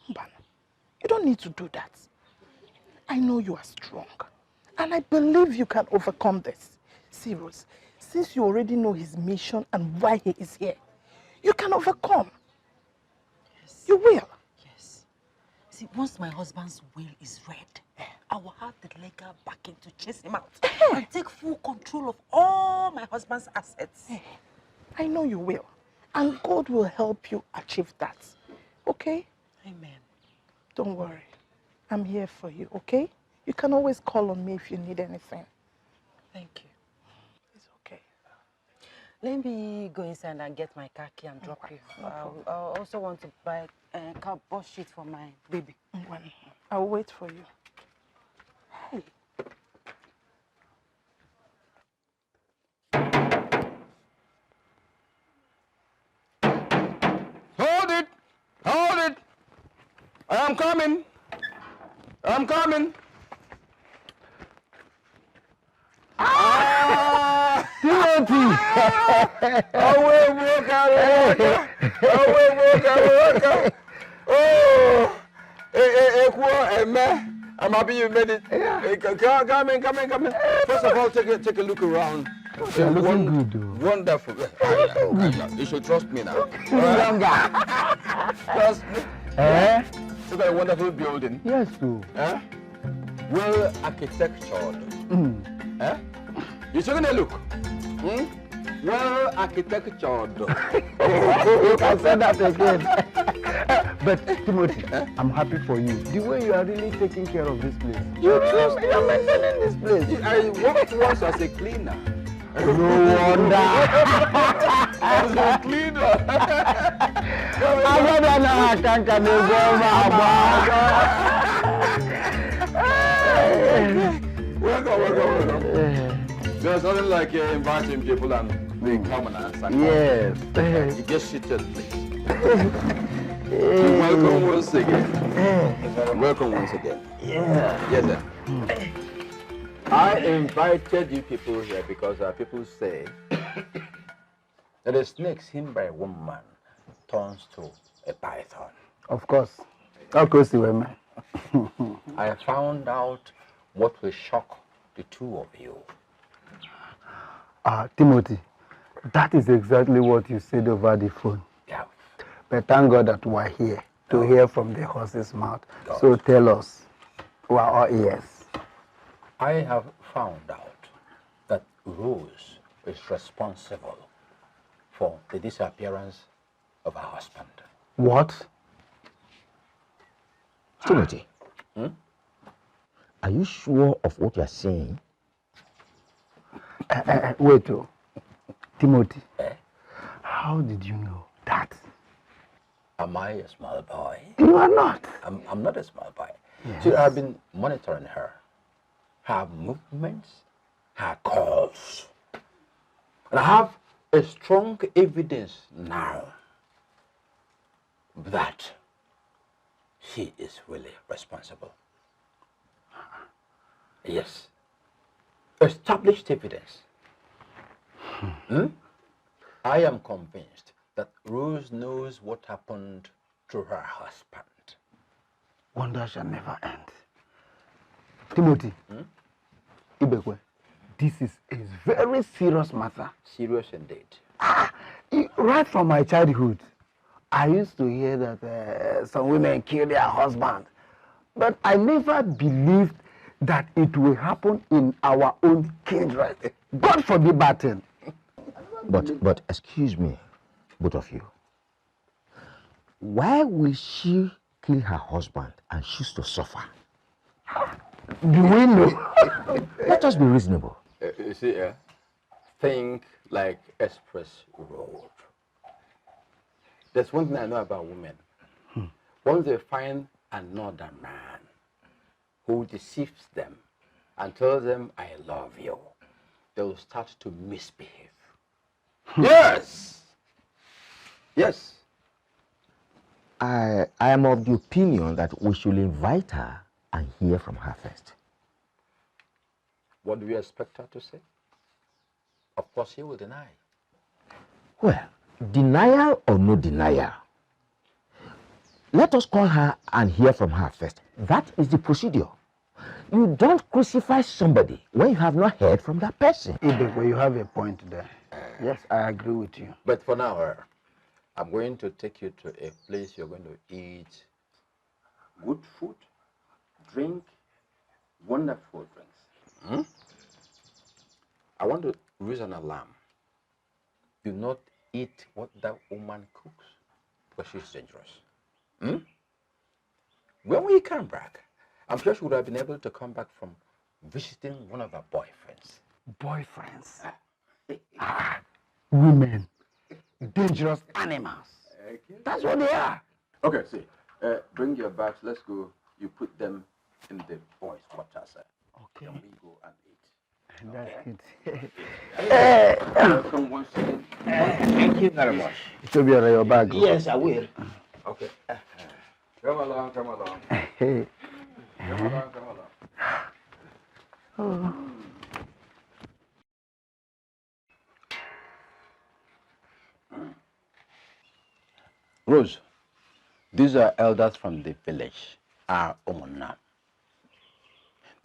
Mbana, you don't need to do that. I know you are strong. And I believe you can overcome this. See, Rose, since you already know his mission and why he is here, you can overcome. Yes. You will. Yes. See, once my husband's will is read, I will have the legal backing to chase him out and take full control of all my husband's assets. I know you will. And God will help you achieve that. Okay? Amen. Don't worry. I'm here for you, okay? You can always call on me if you need anything. Thank you. It's okay. Let me go inside and get my car key and drop you. I also want to buy a cardboard sheet for my baby. I'll wait for you. Hey. Hold it! Hold it! I'm coming! I'm coming! Timothy! Away, Walker! Oh! I'm happy you made it. Come in. First of all, take a look around. You're looking good. Wonderful. You should trust me now. Trust me. Look at a wonderful building. Yes, too. Well architectured. You taking a look? Well architectured. You can say that again. But Timothy, I'm happy for you. The way you are really taking care of this place. You trust me? You're maintaining this place. I worked once as a cleaner. No wonder. As a cleaner. Welcome. There's nothing like inviting people and they come and answer. Yes. You get seated, please. Welcome once again. Welcome once again. Yeah. Yes, sir. I invited you people here because people say that a snake seen by a woman turns to a python. Of course. Of course, you were man. I found out what will shock the two of you. Timothy, that is exactly what you said over the phone. Yeah. But thank God that we are here to hear from the horse's mouth. So tell us, we are all ears. I have found out that Rose is responsible for the disappearance of her husband. What? Timothy, are you sure of what you are saying? Wait, Timothy, how did you know that? Am I a small boy? You are not. I'm not a small boy. Yes. See, I've been monitoring her movements, her calls. And I have a strong evidence now that she is really responsible. Yes. Established evidence. I am convinced that Rose knows what happened to her husband. Wonder shall never end. Timothy, Ibekwe, this is a very serious matter. Serious indeed. Right from my childhood, I used to hear that some women kill their husband. But I never believed that it will happen in our own kindred. God forbid bad thing. But excuse me, both of you. Why will she kill her husband and choose to suffer? Do we know? Let us be reasonable. You see, think like express road. There's one thing I know about women. Once they find another man who deceives them and tells them, I love you, they'll start to misbehave. Yes! Yes. I am of the opinion that we should invite her and hear from her first. What do you expect her to say? Of course, she will deny. Well, denial or no denial, let us call her and hear from her first. That is the procedure. You don't crucify somebody when you have not heard from that person. Ibekwe, you have a point there. Yes, I agree with you. But for now, I'm going to take you to a place you're going to eat good food, drink wonderful drinks. I want to raise an alarm. Do not eat what that woman cooks because she's dangerous. When we come back, I'm sure she would have been able to come back from visiting one of her boyfriends. Boyfriends? Women. Dangerous animals. Okay. That's what they are. Okay, see. Bring your bags. Let's go. You put them in the boys' quarters. Okay. Then we go and eat. That's good. Welcome once again. Thank you very much. It will be on your bag. Yes, I will. Okay. Come along, come along. Hey. Come along, come along. Rose, these are elders from the village, our own.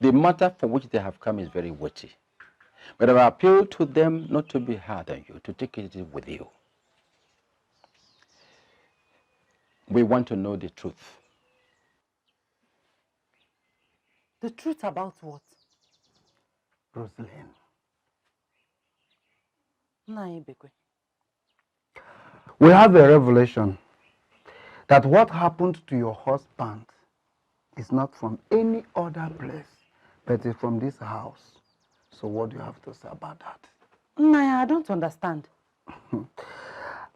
The matter for which they have come is very weighty. But I appeal to them not to be hard on you, to take it with you. We want to know the truth. The truth about what? Rosalind. We have a revelation that what happened to your husband is not from any other place, but it's from this house. So what do you have to say about that? Naya, I don't understand.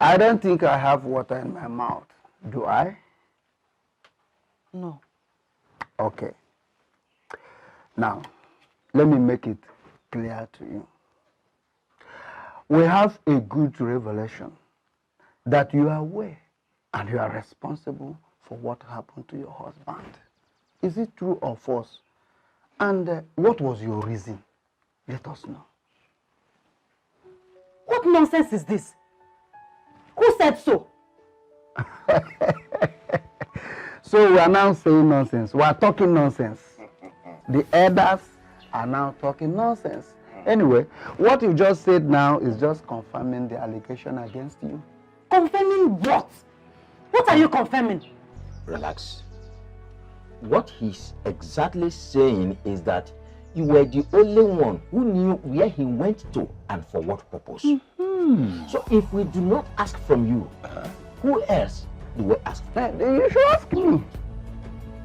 I don't think I have water in my mouth. Do I? No. Okay. Now, let me make it clear to you. We have a good revelation that you are aware and you are responsible for what happened to your husband. Is it true or false? And what was your reason? Let us know. What nonsense is this? Who said so? So we are now saying nonsense. We are talking nonsense. The elders are now talking nonsense. Anyway, what you just said now is just confirming the allegation against you. Confirming what? What are you confirming? Relax. What he's exactly saying is that you were the only one who knew where he went to and for what purpose. So if we do not ask from you, who else do we ask? You should ask me.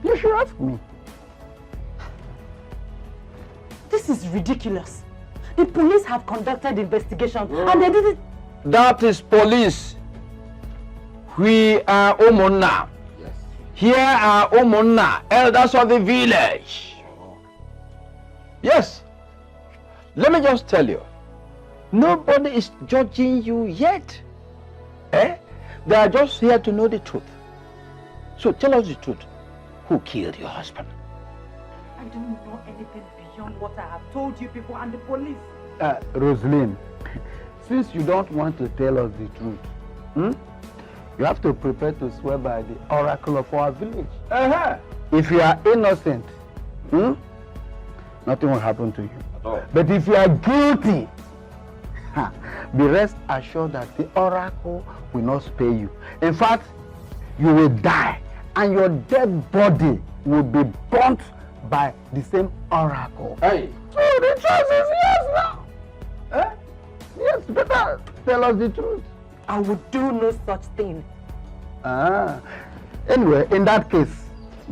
You should ask me. This is ridiculous. The police have conducted investigation and they didn't... That is police. We are Omona. Yes. Here are Omona, elders of the village. Yes. Let me just tell you, nobody is judging you yet. Eh? They are just here to know the truth. So tell us the truth. Who killed your husband? I don't know anything beyond what I have told you people and the police. Rosaline, since you don't want to tell us the truth, you have to prepare to swear by the oracle of our village. If you are innocent, nothing will happen to you. But if you are guilty, be rest assured that the oracle will not spare you. In fact, you will die and your dead body will be burnt by the same oracle. Hey. So the choice is yes now. Yes, better tell us the truth. I would do no such thing. Anyway, in that case,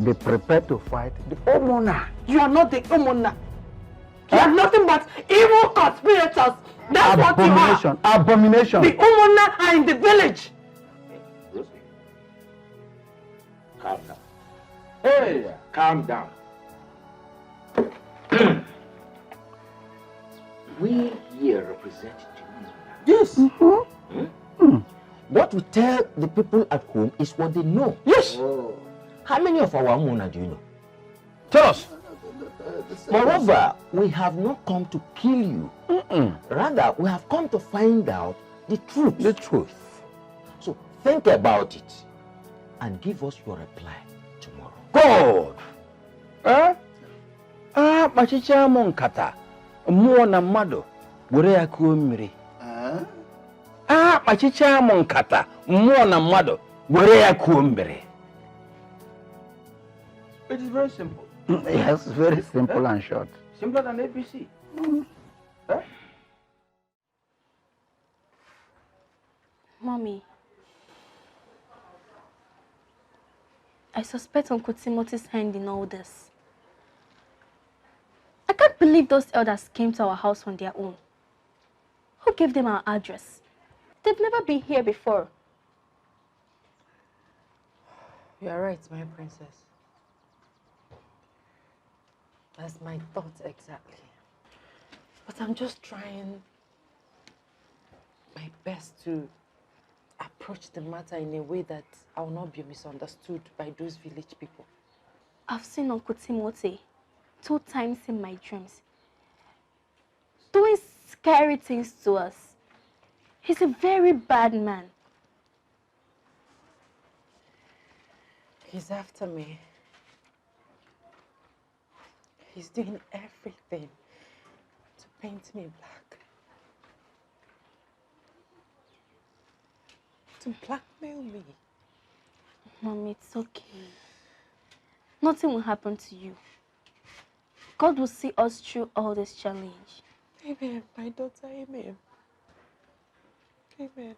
be prepared to fight the Omona. You are not the Omona. You are nothing but evil conspirators. That's what you are. Abomination. The Omona are in the village. Calm down. Hey, calm down. We here represent you. Yes. What we tell the people at home is what they know. Yes. How many of our Mona do you know? Tell us. Moreover, we have not come to kill you. Rather, we have come to find out the truth. The truth. So think about it and give us your reply tomorrow. God. Machicha monkata. Mmụọ na mmadụ were ya kuo mmiri. Machicha monkata. Mmụọ na mmadụ were ya kuo mmiri. It is very simple. Yes, very simple and short. Simpler than ABC. Mommy, I suspect Uncle Timothy's hand in all this. I can't believe those elders came to our house on their own. Who gave them our address? They've never been here before. You are right, my princess. That's my thoughts exactly. But I'm just trying my best to approach the matter in a way that I will not be misunderstood by those village people. I've seen Uncle Timothy 2 times in my dreams, doing scary things to us. He's a very bad man. He's after me. He's doing everything to paint me black. To blackmail me. Mommy, it's okay. Nothing will happen to you. God will see us through all this challenge. Amen, my daughter, amen. Amen.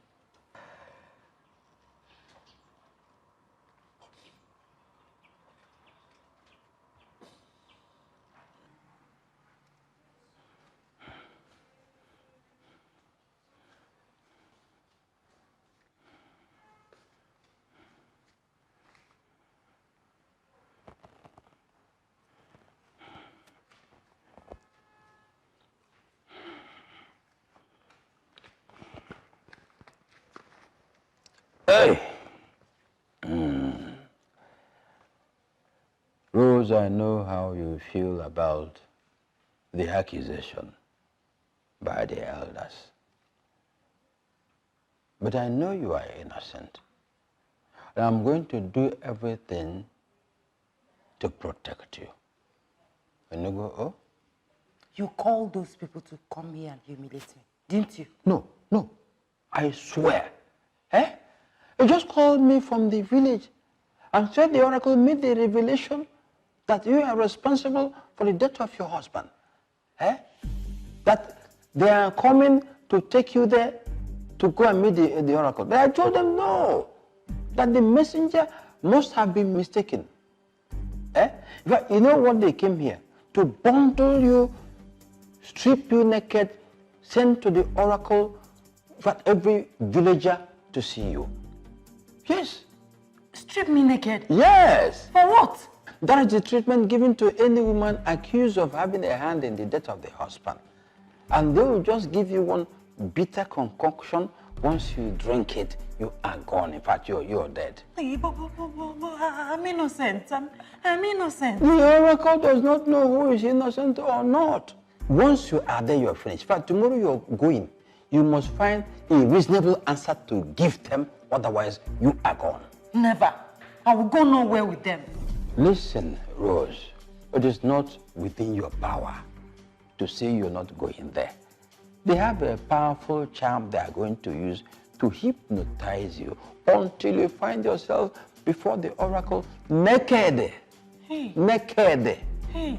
Hey. Rose, I know how you feel about the accusation by the elders. But I know you are innocent. And I'm going to do everything to protect you. And you go, oh? You called those people to come here and humiliate me, didn't you? No. I swear. You just called me from the village and said the oracle made the revelation that you are responsible for the death of your husband. That they are coming to take you there to go and meet the oracle. But I told them no, that the messenger must have been mistaken. You know what they came here? To bundle you, strip you naked, send to the oracle for every villager to see you. Yes. Strip me naked? Yes. For what? That is the treatment given to any woman accused of having a hand in the death of the husband. And they will just give you one bitter concoction. Once you drink it, you are gone. In fact, you're dead. I'm innocent. I'm innocent. The oracle does not know who is innocent or not. Once you are there, you're finished. In fact, tomorrow you're going. You must find a reasonable answer to give them. Otherwise, you are gone. Never. I will go nowhere with them. Listen, Rose. It is not within your power to say you're not going there. They have a powerful charm they are going to use to hypnotize you until you find yourself before the oracle naked. Hey. Naked. Hey.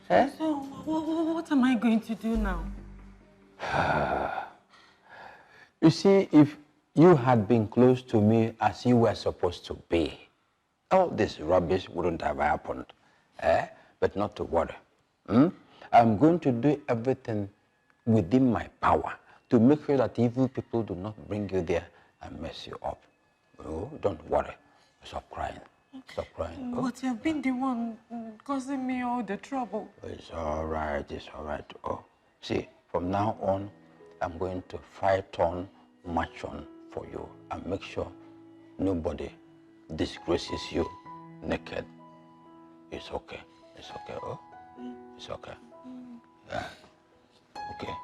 So, what am I going to do now? You see, if you had been close to me as you were supposed to be, all this rubbish wouldn't have happened. But not to worry. I'm going to do everything within my power to make sure that evil people do not bring you there and mess you up. Oh, don't worry. Stop crying. Stop crying. Oh. But you've been the one causing me all the trouble. It's all right. Oh, see, from now on, I'm going to fight on, march on for you and make sure nobody disgraces you naked. It's okay. Oh, it's okay. Yeah. Okay.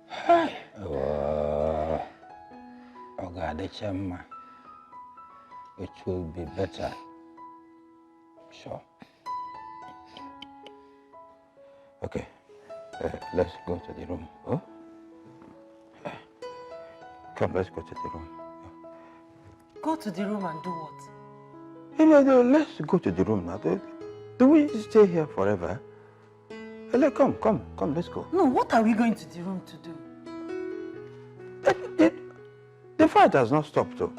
Hi. Oh, God, it will be better. Sure. Okay. Let's go to the room. Oh? Come, let's go to the room. Go to the room and do what? Let's go to the room now. Do we stay here forever? Come, let's go. No, what are we going to the room to do? The fight has not stopped, though.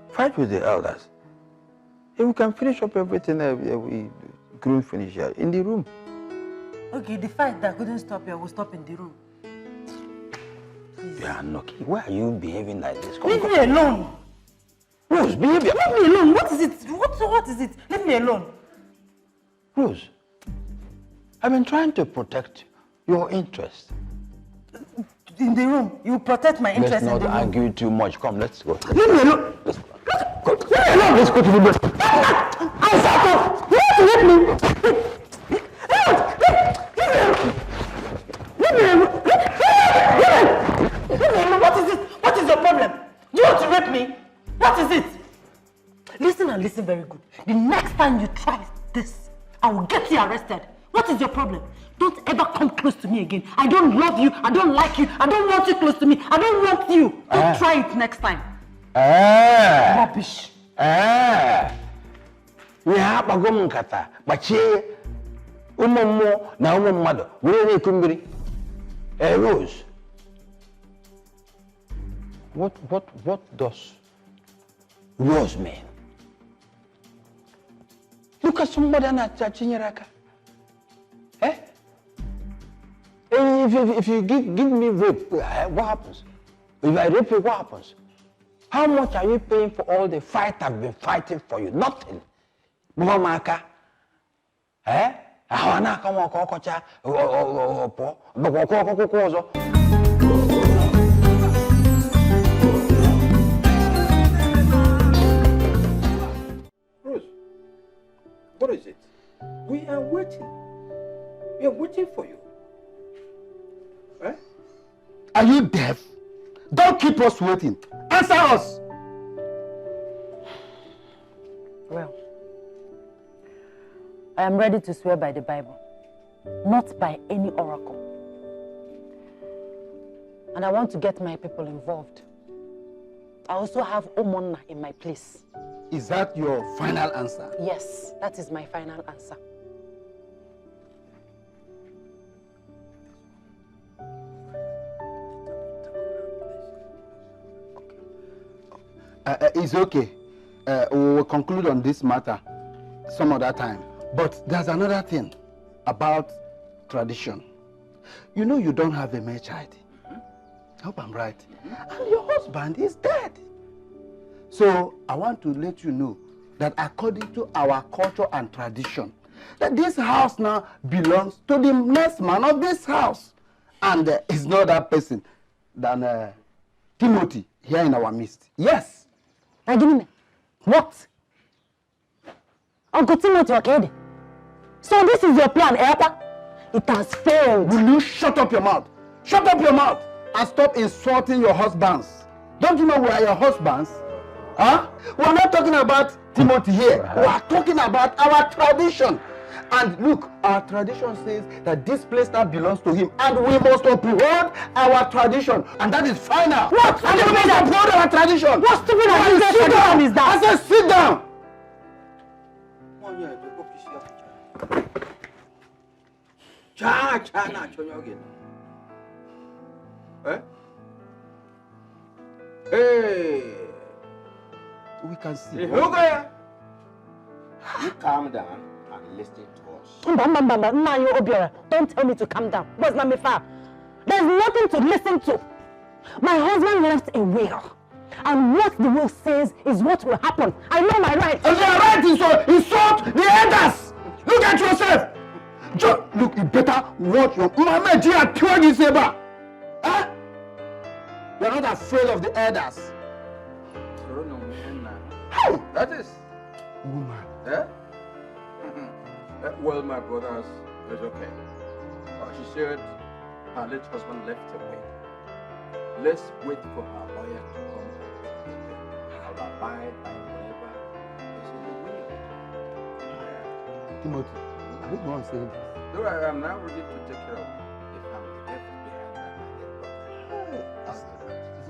Fight with the elders. If we can finish up everything we couldn't finish here in the room. Okay, the fight that couldn't stop here will stop in the room. You are lucky. Why are you behaving like this? Leave me alone. Rose, behavior. Leave me alone. What is it? What is it? Leave me alone. Rose, I've been trying to protect your interest. In the room, you protect my interest in the room. Let's not argue too much. Come, let's go. Leave me alone. Let's go. Leave me alone. Let's go to the bed. Let me. What is it? What is your problem? Do you want to rape me? What is it? Listen and listen very good. The next time you try this, I will get you arrested. What is your problem? Don't ever come close to me again. I don't love you. I don't like you. I don't want you close to me. I don't want you. Don't try it next time. Rubbish. We have a gomkata, but she umomo na umomado. We need kumbiri. Rose. What does Rose mean? Look at somebody and Chinyaraka. If you give me rape, what happens? If I rape you, what happens? How much are you paying for all the fight I've been fighting for you? Nothing. Maka. Awana kama kokocha po. Rose, what is it? We are waiting. We are waiting for you. Are you deaf? Don't keep us waiting. Answer us. Well, I am ready to swear by the Bible, not by any oracle. And I want to get my people involved. I also have Omonna in my place. Is that your final answer? Yes, that is my final answer. It's okay. We will conclude on this matter some other time. But there's another thing about tradition. You know you don't have a male child. I hope I'm right. And your husband is dead. So I want to let you know that according to our culture and tradition, that this house now belongs to the next man of this house. And it's not that person than Timothy here in our midst. Yes. What? Uncle Timothy Okede? So this is your plan, Erpa? It has failed. Will you shut up your mouth? Shut up your mouth and stop insulting your husbands. Don't you know we are your husbands? Huh? We are not talking about Timothy here. We are talking about our tradition. And look, our tradition says that this place now belongs to him, and we must uphold our tradition, and that is final. What? And we must uphold our tradition. What stupid tradition is that? I said sit down. Hey! We can see. You calm down and listen to us. Don't tell me to calm down. Where's my mifa? There's nothing to listen to. My husband left a will. And what the will says is what will happen. I know my rights. And your right is to insult the elders. Look at yourself. Look, you better watch your mama. Huh? You're not afraid of the elders. How? That is. Woman. Eh? Well, my brothers, it's okay. She said her late husband left her will. Let's wait for her lawyer to come. I'll abide by whatever is in the will. Timothy, I don't want to say this. No, I am now ready to take care of the family left behind by my dead brother.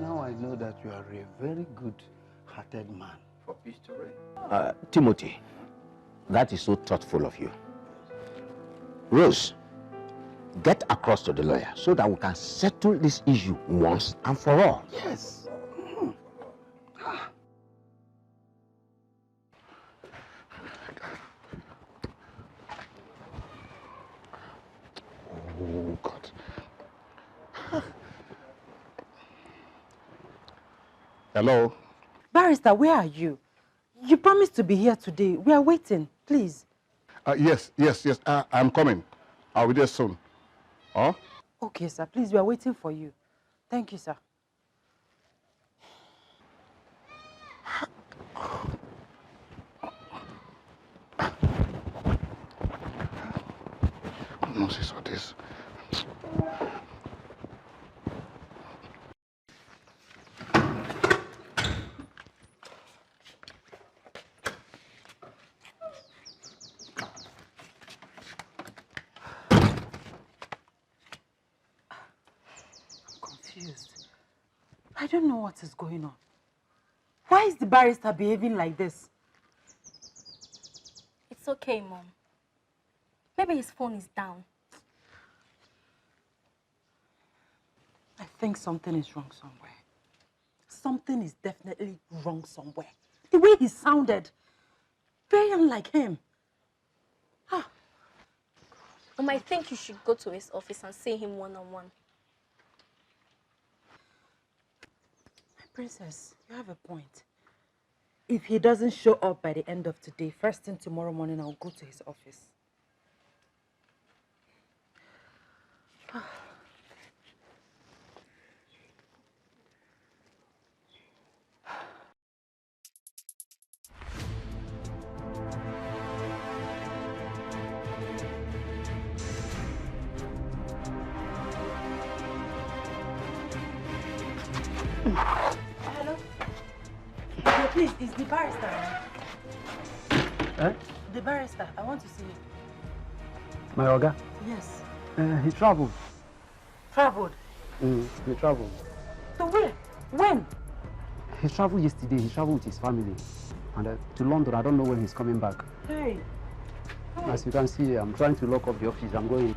Now I know that you are a very good-hearted man. For peace to reign. Timothy, that is so thoughtful of you. Rose, get across to the lawyer so that we can settle this issue once and for all. Yes. Oh, God. Hello? Barrister, where are you? You promised to be here today. We are waiting. Please. Yes. I'm coming. I'll be there soon. Huh? Okay, sir. Please, we are waiting for you. Thank you, sir. Nonsense of this. I don't know what is going on. Why is the barrister behaving like this? It's okay, Mom. Maybe his phone is down. I think something is wrong somewhere. Something is definitely wrong somewhere. The way he sounded, very unlike him. Mom, I think you should go to his office and see him one-on-one. Princess, you have a point. If he doesn't show up by the end of today, first thing tomorrow morning, I'll go to his office. Hello? Okay, please, it's the barrister. Eh? The barrister, I want to see you. My Oga? Yes. He traveled. Traveled? He traveled. To where? When? He traveled yesterday. He traveled with his family. And to London, I don't know when he's coming back. Hey. As you can see, I'm trying to lock up the office. I'm going.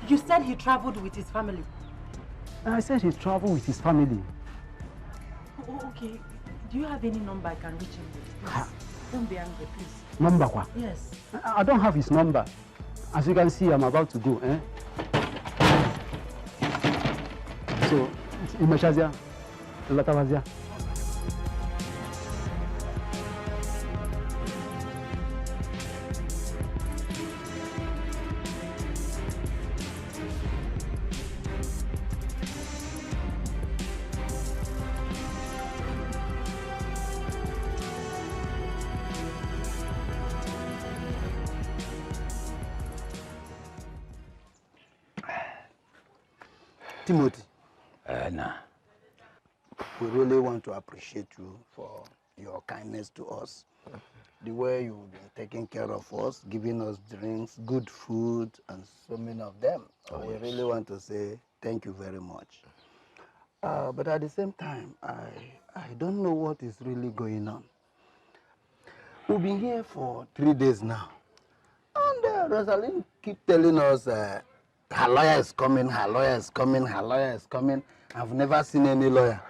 You said he traveled with his family? I said he traveled with his family. Oh, okay. Do you have any number I can reach him with? Please. Don't be angry, please. Number what? Yes. I don't have his number. As you can see, I'm about to go. So, Imashazia, Latavazia. Timothy. Nah. We really want to appreciate you for your kindness to us. The way you've been taking care of us, giving us drinks, good food, and so many of them. We really want to say thank you very much. But at the same time, I don't know what is really going on. We've been here for 3 days now. And Rosalind keep telling us her lawyer is coming, her lawyer is coming, her lawyer is coming. I've never seen any lawyer.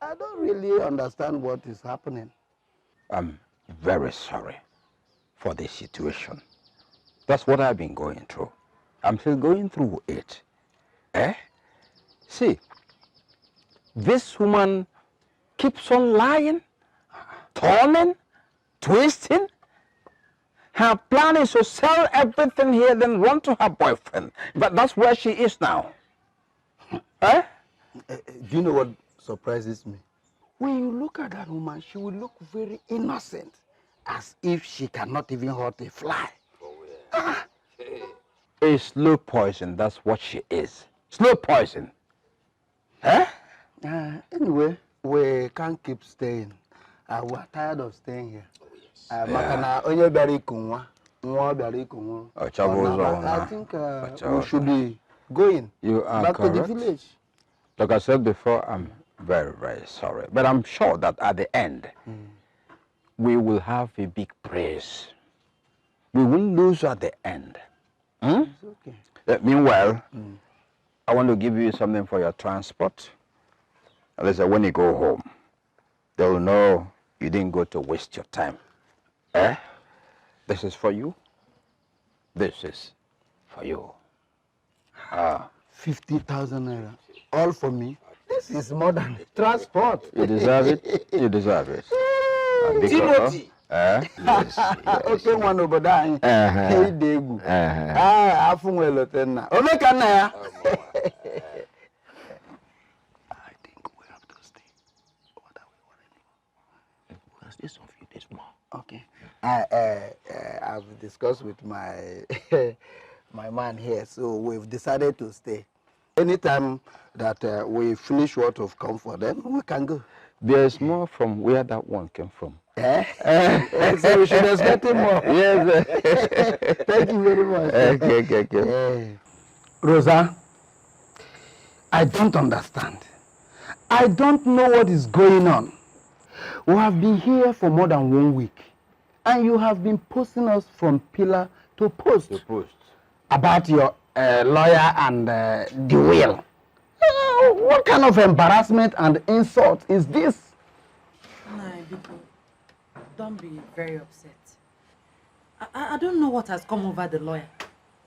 I don't really understand what is happening. I'm very sorry for this situation. That's what I've been going through. I'm still going through it. See, this woman keeps on lying, turning, twisting. Her plan is to sell everything here, then run to her boyfriend. But that's where she is now. Do you know what surprises me? When you look at that woman, she will look very innocent, as if she cannot even hurt a fly. A slow poison, that's what she is. Slow poison. Anyway, we can't keep staying. We're tired of staying here. I think we should be going You are back correct. to the village. Like I said before, I'm very, very sorry. But I'm sure that at the end, we will have a big praise. We will lose at the end. It's okay. Meanwhile, I want to give you something for your transport. Listen, when you go home, they will know you didn't go to waste your time. This is for you. This is for you. 50,000 naira. All for me. This is more than transport. You deserve it. You deserve it. Timothy. Yes, yes. Okay, one over there. Hey, Degu. I think we have to stay. What are we worrying? We'll stay some few days more. Okay. I've discussed with my my man here, so we've decided to stay. Anytime that we finish what we've come for, then we can go. There's more from where that one came from. So we should expect more. Yes. Thank you very much. Okay. Rosa, I don't understand. I don't know what is going on. We have been here for more than 1 week, and you have been posting us from pillar to post. About your lawyer and the will. What kind of embarrassment and insult is this? No, Biko, don't be very upset. I don't know what has come over the lawyer.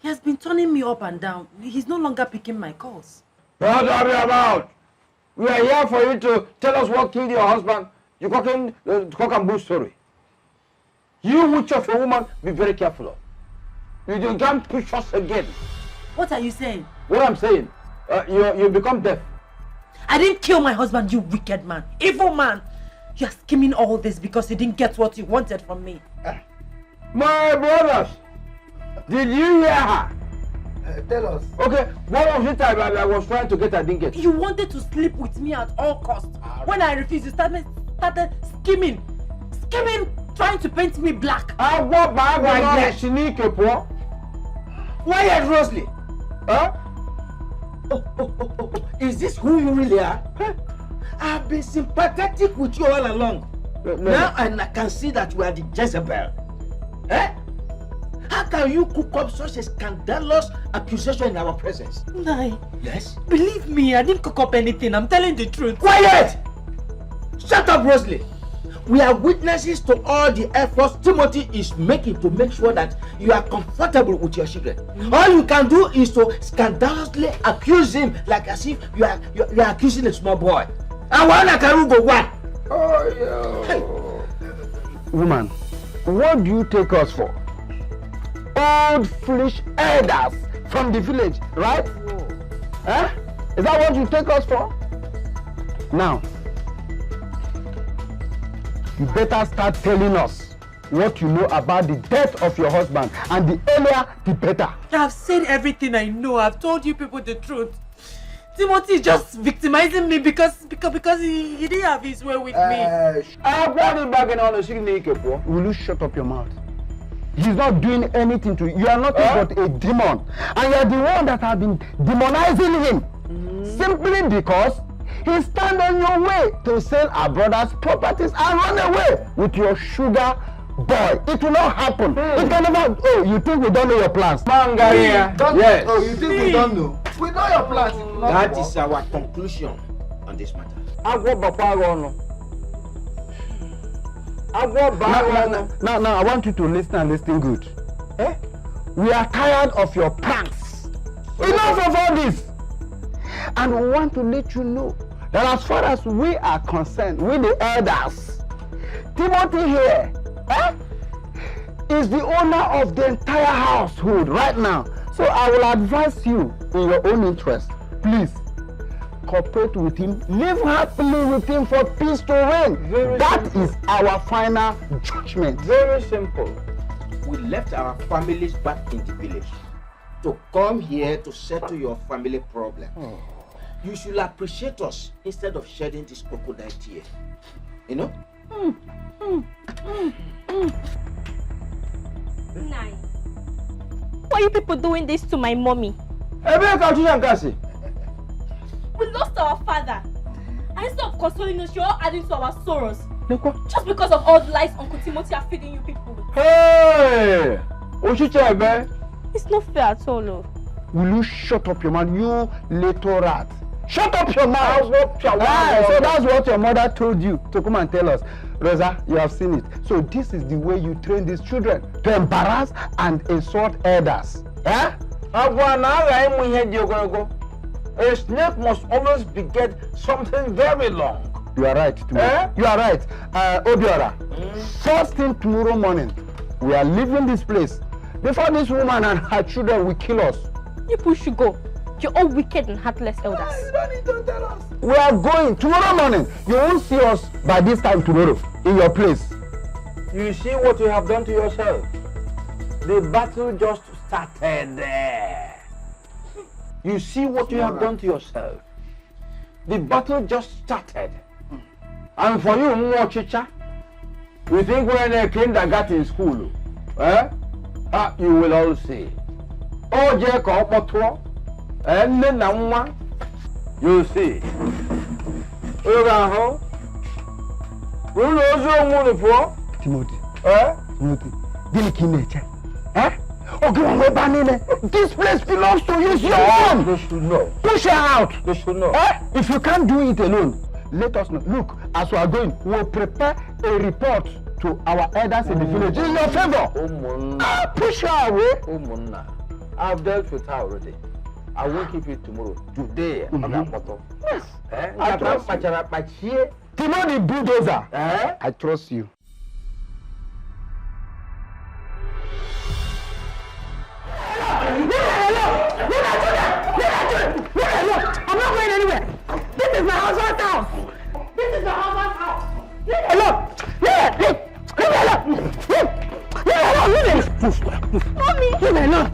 He has been turning me up and down. He's no longer picking my calls. What are you about? We are here for you to tell us what killed your husband. You're talking cock and bull story. You, witch of a woman, be very careful of. You can't push us again. What are you saying? What I'm saying, you become deaf. I didn't kill my husband, you wicked man. Evil man. You're scheming all this because you didn't get what you wanted from me. My brothers, did you hear her? Tell us. Okay, what was the time I was trying to get, I didn't get? You wanted to sleep with me at all costs. When I refused, you started scheming, trying to paint me black. Why Quiet, Rosalie. Huh? Oh. Is this who you really are? Huh? I've been sympathetic with you all along. Now I can see that you are the Jezebel. Eh? How can you cook up such a scandalous accusation in our presence? Nai. Yes? Believe me, I didn't cook up anything. I'm telling the truth. Quiet! Shut up, Rosalie. We are witnesses to all the efforts Timothy is making to make sure that you are comfortable with your children. All you can do is to scandalously accuse him like as if you are accusing a small boy. I want to go one. Woman, what do you take us for? Old foolish elders from the village, right? Huh? Is that what you take us for? Now, you better start telling us what you know about the death of your husband, and the earlier the better. I've said everything I know. I've told you people the truth. Timothy is just victimizing me because he didn't have his way with me. Will you shut up your mouth? He's not doing anything to you. You are nothing but a demon. And you are the one that have been demonizing him. Simply because he stand on your way to sell our brother's properties and run away with your sugar boy. It will not happen. It can never. Oh, you think we don't know your plans? Yes. Oh, you think we don't know? We know your plans. That is our conclusion on this matter. Now, I want you to listen and listen good. Eh? We are tired of your pranks. Enough of all this. And we want to let you know that as far as we are concerned, we the elders, Timothy here is the owner of the entire household right now. So I will advise you in your own interest, please cooperate with him, live happily with him for peace to reign. That is our final judgment. Very simple. We left our families back in the village to come here to settle your family problem. You should appreciate us instead of shedding this crocodile tear. You know? Nai, why are you people doing this to my mommy? We lost our father. And instead of consoling us, you're all adding to our sorrows. Just because of all the lies Uncle Timothy are feeding you people with. Hey! It's not fair at all, no. Will you shut up your mouth, you little rat? Shut up your mouth! So that's what your mother told you to come and tell us. Rosa, you have seen it. So this is the way you train these children to embarrass and insult elders. Eh? A snake must always beget something very long. You are right, You are right. Obiora, first thing tomorrow morning, we are leaving this place before this woman and her children will kill us. You people should go. You're all wicked and heartless elders. You don't need to tell us. We are going tomorrow morning. You won't see us by this time tomorrow in your place. You see what you have done to yourself? The battle just started there. You see what you have done to yourself? The battle just started. And for you, Mwachicha, you think when a kindergarten school, you will all see. Oh, Jacob, Potro, and then you see. Timothy, Timothy, this place belongs to you. It's your own. They should know. Push her out. They should know. If you can't do it alone, let us know. Look, as we are going, we'll prepare a report to our elders in the village in your favor. Push her away. I've dealt with her already. I will keep it tomorrow. Today, yes. I trust you. Timothy bulldozer. I trust you. I'm not going anywhere. This is my husband's house. This is my husband's house. Leave me alone. Leave me alone. Leave me alone. Leave me alone. Mommy. Leave me alone.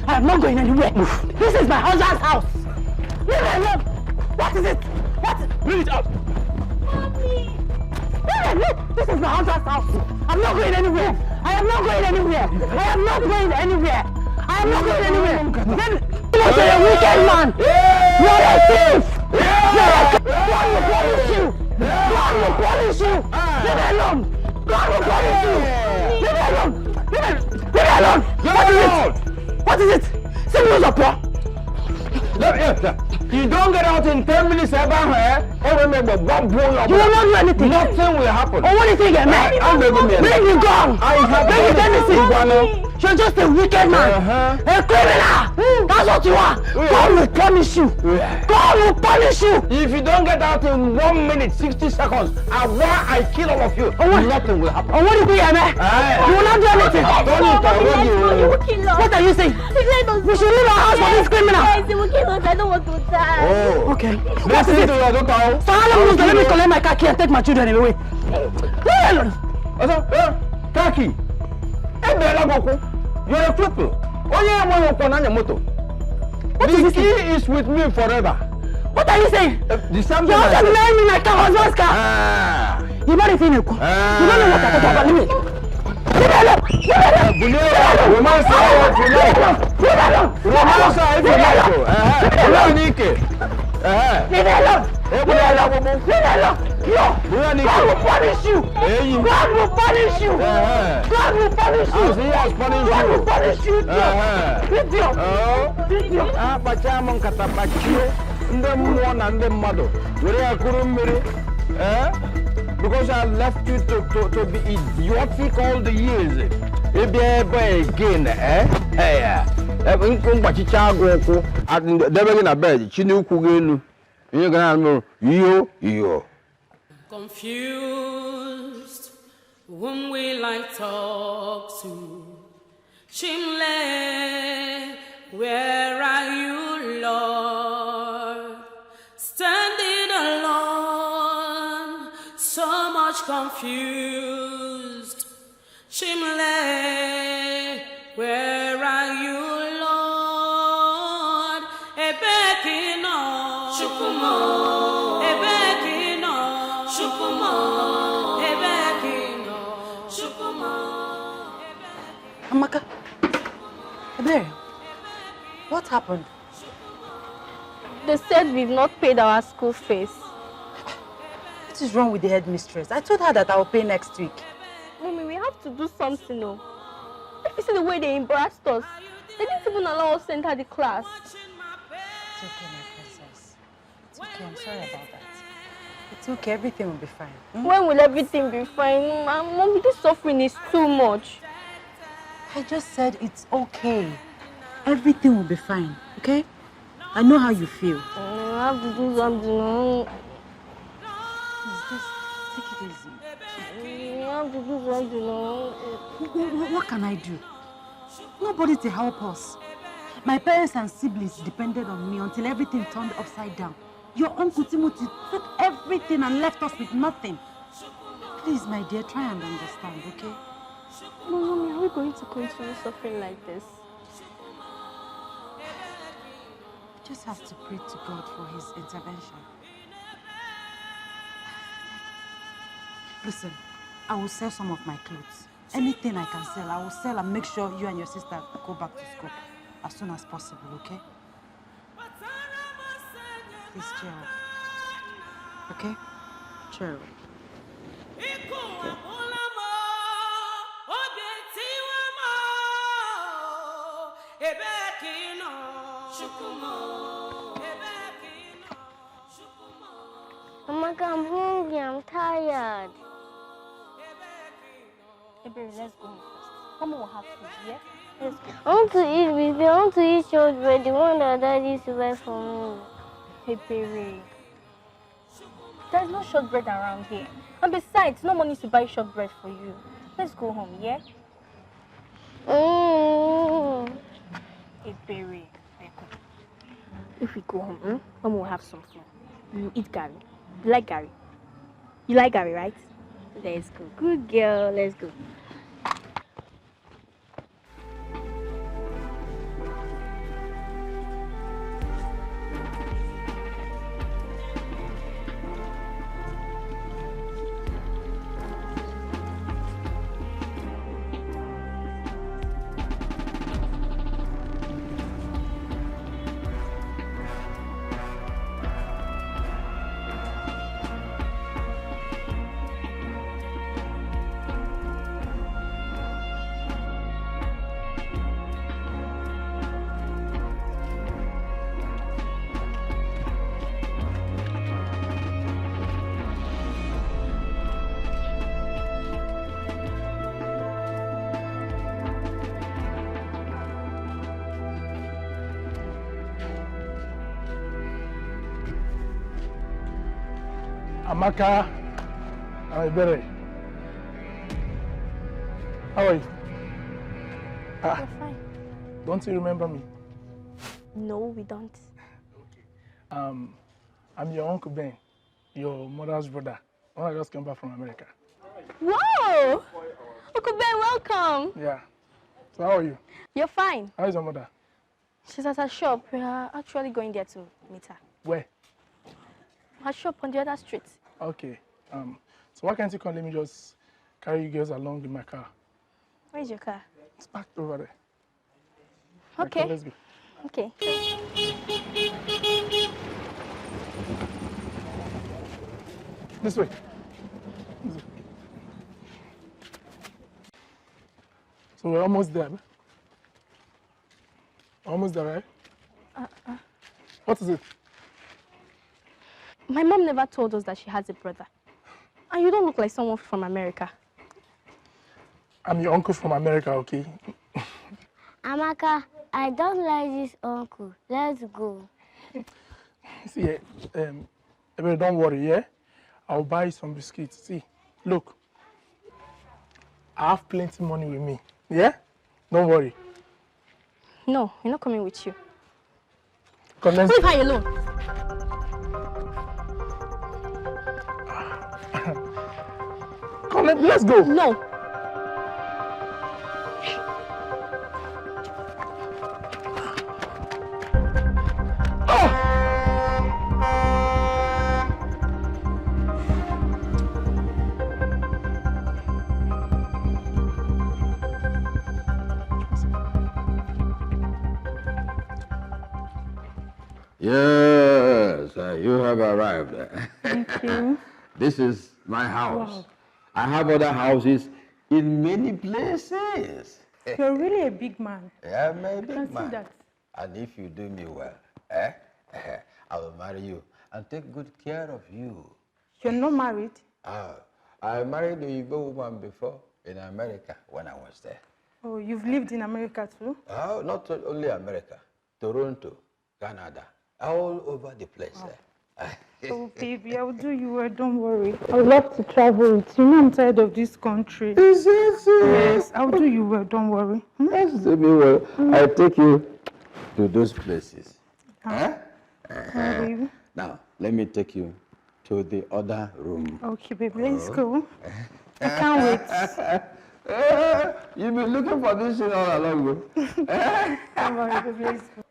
I am not going anywhere. This is my husband's house. Leave me alone. What is it? What? Bring it up. Mommy. This is my husband's house. I'm not going anywhere. I am not going anywhere. I am not going anywhere. I am not going anywhere. You're a wicked man. You're a thief. God will punish you. God will punish you. Leave me alone. God will punish you. Leave me alone. Leave me alone. What is it? What is it? Send me up here. You don't get out in 10 minutes about her. Oh, remember, God blow your. You will not do anything. Nothing will happen. Oh, what do you think, man? Bring you gone. Bring you anything. You're just a wicked man. A criminal. That's what you are. God will punish you. God will punish you. If you don't get out in 1 minute, 60 seconds, I kill all of you. Nothing will happen. Oh, what do you think, man? You will not do anything. What are you saying? We should leave our house for this criminal. Yes, he will kill us. I don't want to die. Oh. Okay. What is it? So how long will you let me collect my car key and take my children away? Kaki. You're a cripple. The key is with me forever. What are you saying? The same you also married me my car, husband's car. You know the thing, you don't know what I'm talking about. God will punish you. God will punish you. God will punish you. God will punish you. Because I left you to be idiotic all the years. Again, Confused, whom will I talk to? Chimle, where are you, Lord? Standing alone, so much confused. Chimle, where are you, Lord? Ebekino, Shukumo, Ebekino, Shukumo, Ebekino, Shukumo. Amaka, Ebere, what happened? They said we've not paid our school fees. What is wrong with the headmistress? I told her that I will pay next week. Mommy, we have to do something, no? If you see the way they embarrassed us, they didn't even allow us to enter the class. It's okay, my princess. It's okay, I'm sorry about that. It's okay, everything will be fine. When will everything be fine? Mommy, this suffering is too much. I just said it's okay. Everything will be fine, okay? I know how you feel. I have to do something. Just take it easy. I have to do something. What can I do? Nobody to help us. My parents and siblings depended on me until everything turned upside down. Your uncle Timothy took everything and left us with nothing. Please, my dear, try and understand, okay? No, Mommy, are we going to continue suffering like this? We just have to pray to God for his intervention. Listen, I will sell some of my clothes. Anything I can sell, I will sell and make sure you and your sister go back to school as soon as possible, okay? Please cheer up. Okay? Cheer up. Amaka, I'm hungry, I'm tired. Hey, baby, let's go home first. Mama will have food, yeah? Let's go. I want to eat with you. I want to eat shortbread, the one that Daddy used to buy for me. Hey, baby. There's no shortbread around here. And besides, no money to buy shortbread for you. Let's go home, yeah? Hey, baby. If we go home, Mama will have some food. You eat Gary. You like Gary? You like Gary, right? Let's go. Good girl. Let's go. Amaka, I'm better. How are you? You're fine. Don't you remember me? No, we don't. I'm your Uncle Ben, your mother's brother. When I just came back from America. Whoa! Uncle Ben, welcome. Yeah. So how are you? You're fine. How is your mother? She's at her shop. We are actually going there to meet her. Where? Her shop on the other street. Okay. So why can't you come? Let me just carry you girls along in my car. Where's your car? It's parked over there. Okay. Let's go. Okay. This way. So we're almost there. Almost there, right? What is it? My mom never told us that she has a brother. And you don't look like someone from America. I'm your uncle from America, okay? Amaka, I don't like this uncle. Let's go. See, don't worry, yeah? I'll buy you some biscuits. See, look. I have plenty of money with me, yeah? Don't worry. No, we're not coming with you. Come, let's leave her alone. Come, let's go. No. Yes, you have arrived. Thank you. This is my house. Wow. I have other houses in many places. You're really a big man. Yeah, I'm a I can big see man. that. And if you do me well, I will marry you and take good care of you. You're not married? I married a Igbo woman before in America when I was there. Oh, you've lived in America too? Oh, not only America, Toronto, Canada, all over the place. Oh, baby, I'll do you well, don't worry. I would love to travel with you. I'm tired of this country. Is it so? Yes, I'll do you well, don't worry. Do me well. I'll take you to those places. Baby. Now, let me take you to the other room. Okay, baby, let's go. I can't wait. You've been looking for this thing all along. Don't worry, baby, let's go.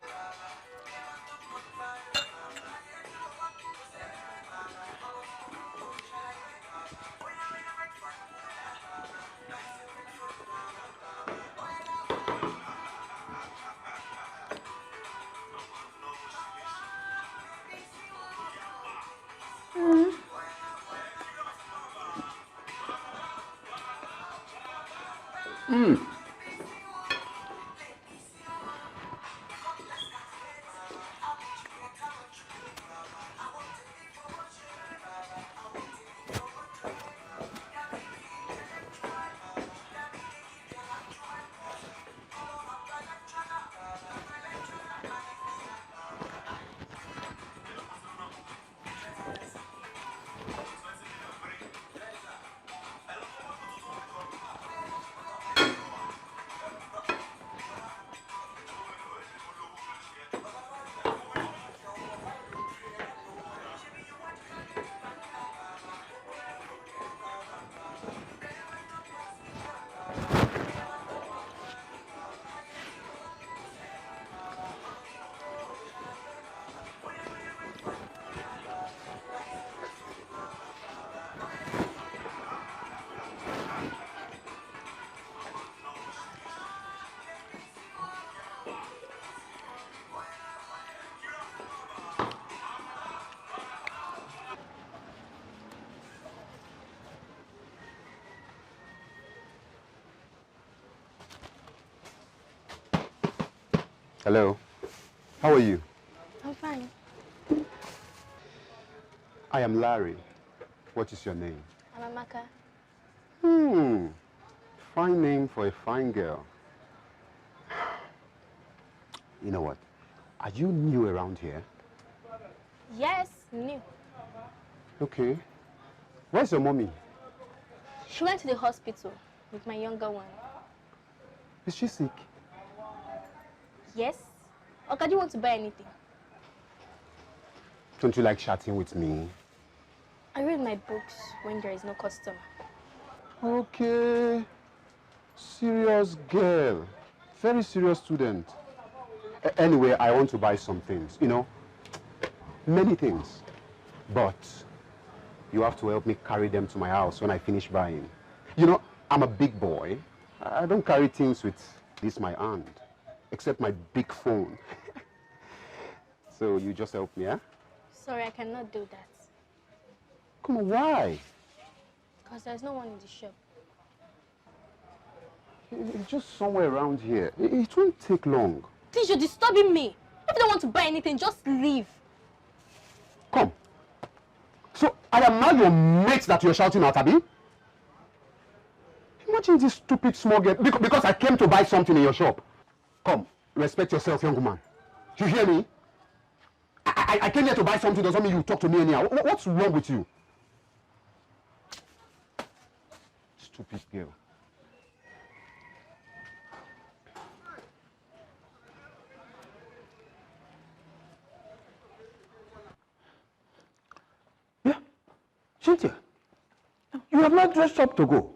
Hello. How are you? I'm fine. I am Larry. What is your name? I'm Amaka. Fine name for a fine girl. You know what? Are you new around here? Yes, new. Okay. Where's your mommy? She went to the hospital with my younger one. Is she sick? Yes. Or do you want to buy anything? Don't you like chatting with me? I read my books when there is no customer. Okay. Serious girl. Very serious student. Anyway, I want to buy some things, you know. Many things. But you have to help me carry them to my house when I finish buying. You know, I'm a big boy. I don't carry things with this my hand, except my big phone. So you just help me, huh? Sorry, I cannot do that. Come on, why? Because there's no one in the shop. It's just somewhere around here. It won't take long. Please, you're disturbing me. If you don't want to buy anything, just leave. Come. So I am now your mate that you're shouting at, Abi? Imagine this stupid small girl, because I came to buy something in your shop. Come, respect yourself, young woman. You hear me? I came here to buy something, doesn't mean you talk to me anyhow. What's wrong with you? Stupid girl. Yeah, Cynthia, you have not dressed up to go.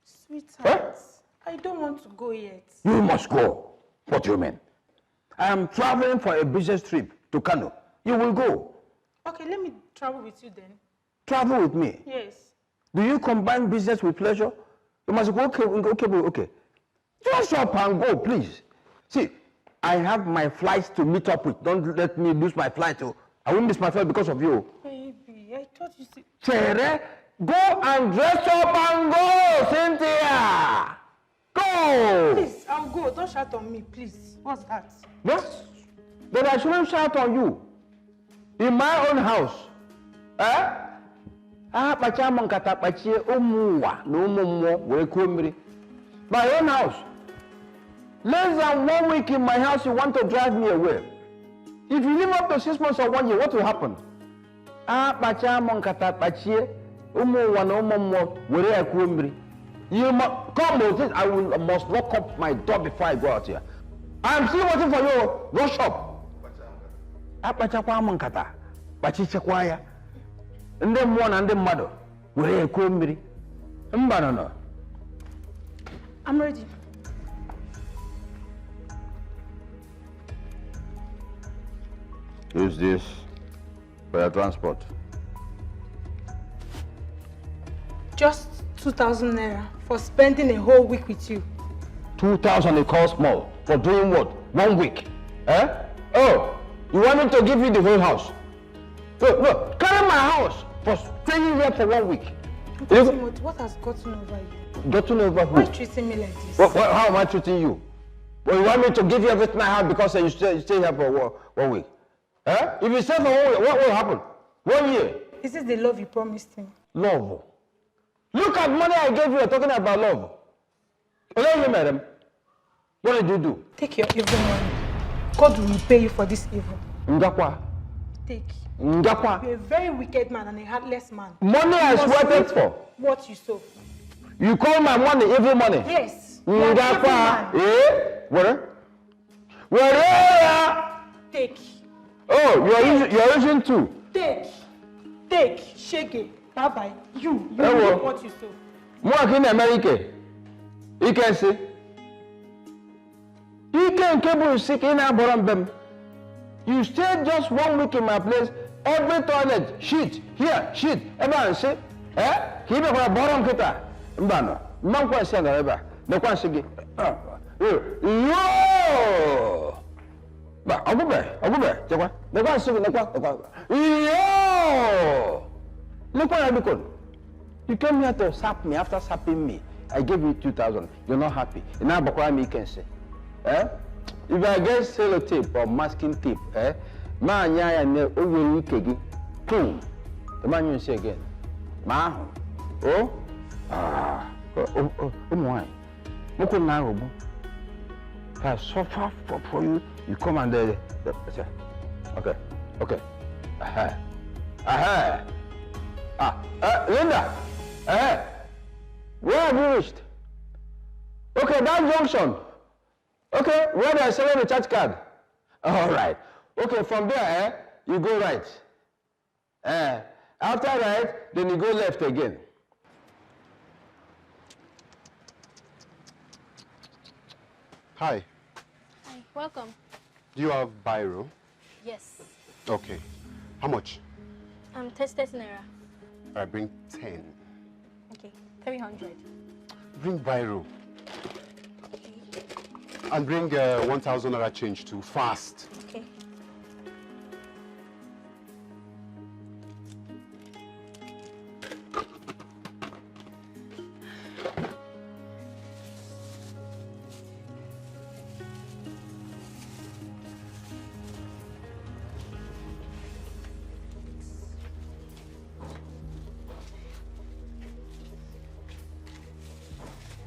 Sweetheart, I don't want to go yet. You must go. What do you mean? I am traveling for a business trip to Kano. You will go. Okay, let me travel with you then. Travel with me? Yes. Do you combine business with pleasure? You must go, okay. Dress up and go, please. See, I have my flights to meet up with. Don't let me lose my flight. I won't miss my flight because of you. Baby, I thought you said... Chere, go and dress up and go, Cynthia. Go. Please, I'll go. Don't shout on me, please. What's that? Yes? Then I shouldn't shout on you. In my own house. Eh? My own house. Less than 1 week in my house, you want to drive me away. If you live up to 6 months or 1 year, what will happen? You must come with it. I must lock up my door before I go out here. I'm still waiting for you. Rush up. And then one and then mother. I'm ready. Use this for your transport. Just 2,000 naira for spending a whole week with you. 2,000 it costs more. For doing what? 1 week. Eh? Oh, you want me to give you the whole house? Look, carry my house for staying here for 1 week. What has gotten over you? Gotten over who? Why are you treating me like this? How am I treating you? Well, you want me to give you everything I have because you stay here for 1 week? Eh? If you stay for 1 week, what will happen? 1 year. This is the love you promised me. Love. Look at money I gave you, you're talking about love. Hello, you madam. What did you do? Take your evil money. God will repay you for this evil. Ngakwa. Take. Ngakwa. You're a very wicked man and a heartless man. Money I sweated for. What you sow. You call my money evil money? Yes. Ngakwa. Eh? Where? Where? Take. Oh, you're using two. Take. Shake it. Bye-bye. You Hello. What you sow. More in America. You can see. You can cable sick in Aboram. You stay just 1 week in my place. Every toilet, shit, here, shit. Everyone say, eh? He be for a bottom kita. Mbano. Man kwa send ever. The kwa sige. Yo! Ba, agube. Chekwa. The kwa sige, the kwa. Yo! Look what I become. You came here to sap me. After sapping me, I gave you 2,000. You're not happy. And now Bakwa me can say, eh? If I get sellotape or masking tape, eh? Ma nyaya ne over kegi. Boom. The man you say again. Ma. Oh. My. Moko na robo. If I suffer for you, you come and okay. Aha. Linda, where have you reached? Okay, that junction. Okay, where they are selling the church card. All right. Okay, from there, you go right. After right, then you go left again. Hi. Hi, welcome. Do you have biro? Yes. Okay. How much? 30 naira. I bring 10. Okay, 300. Bring biro. And bring 1,000 naira change too, fast. Okay.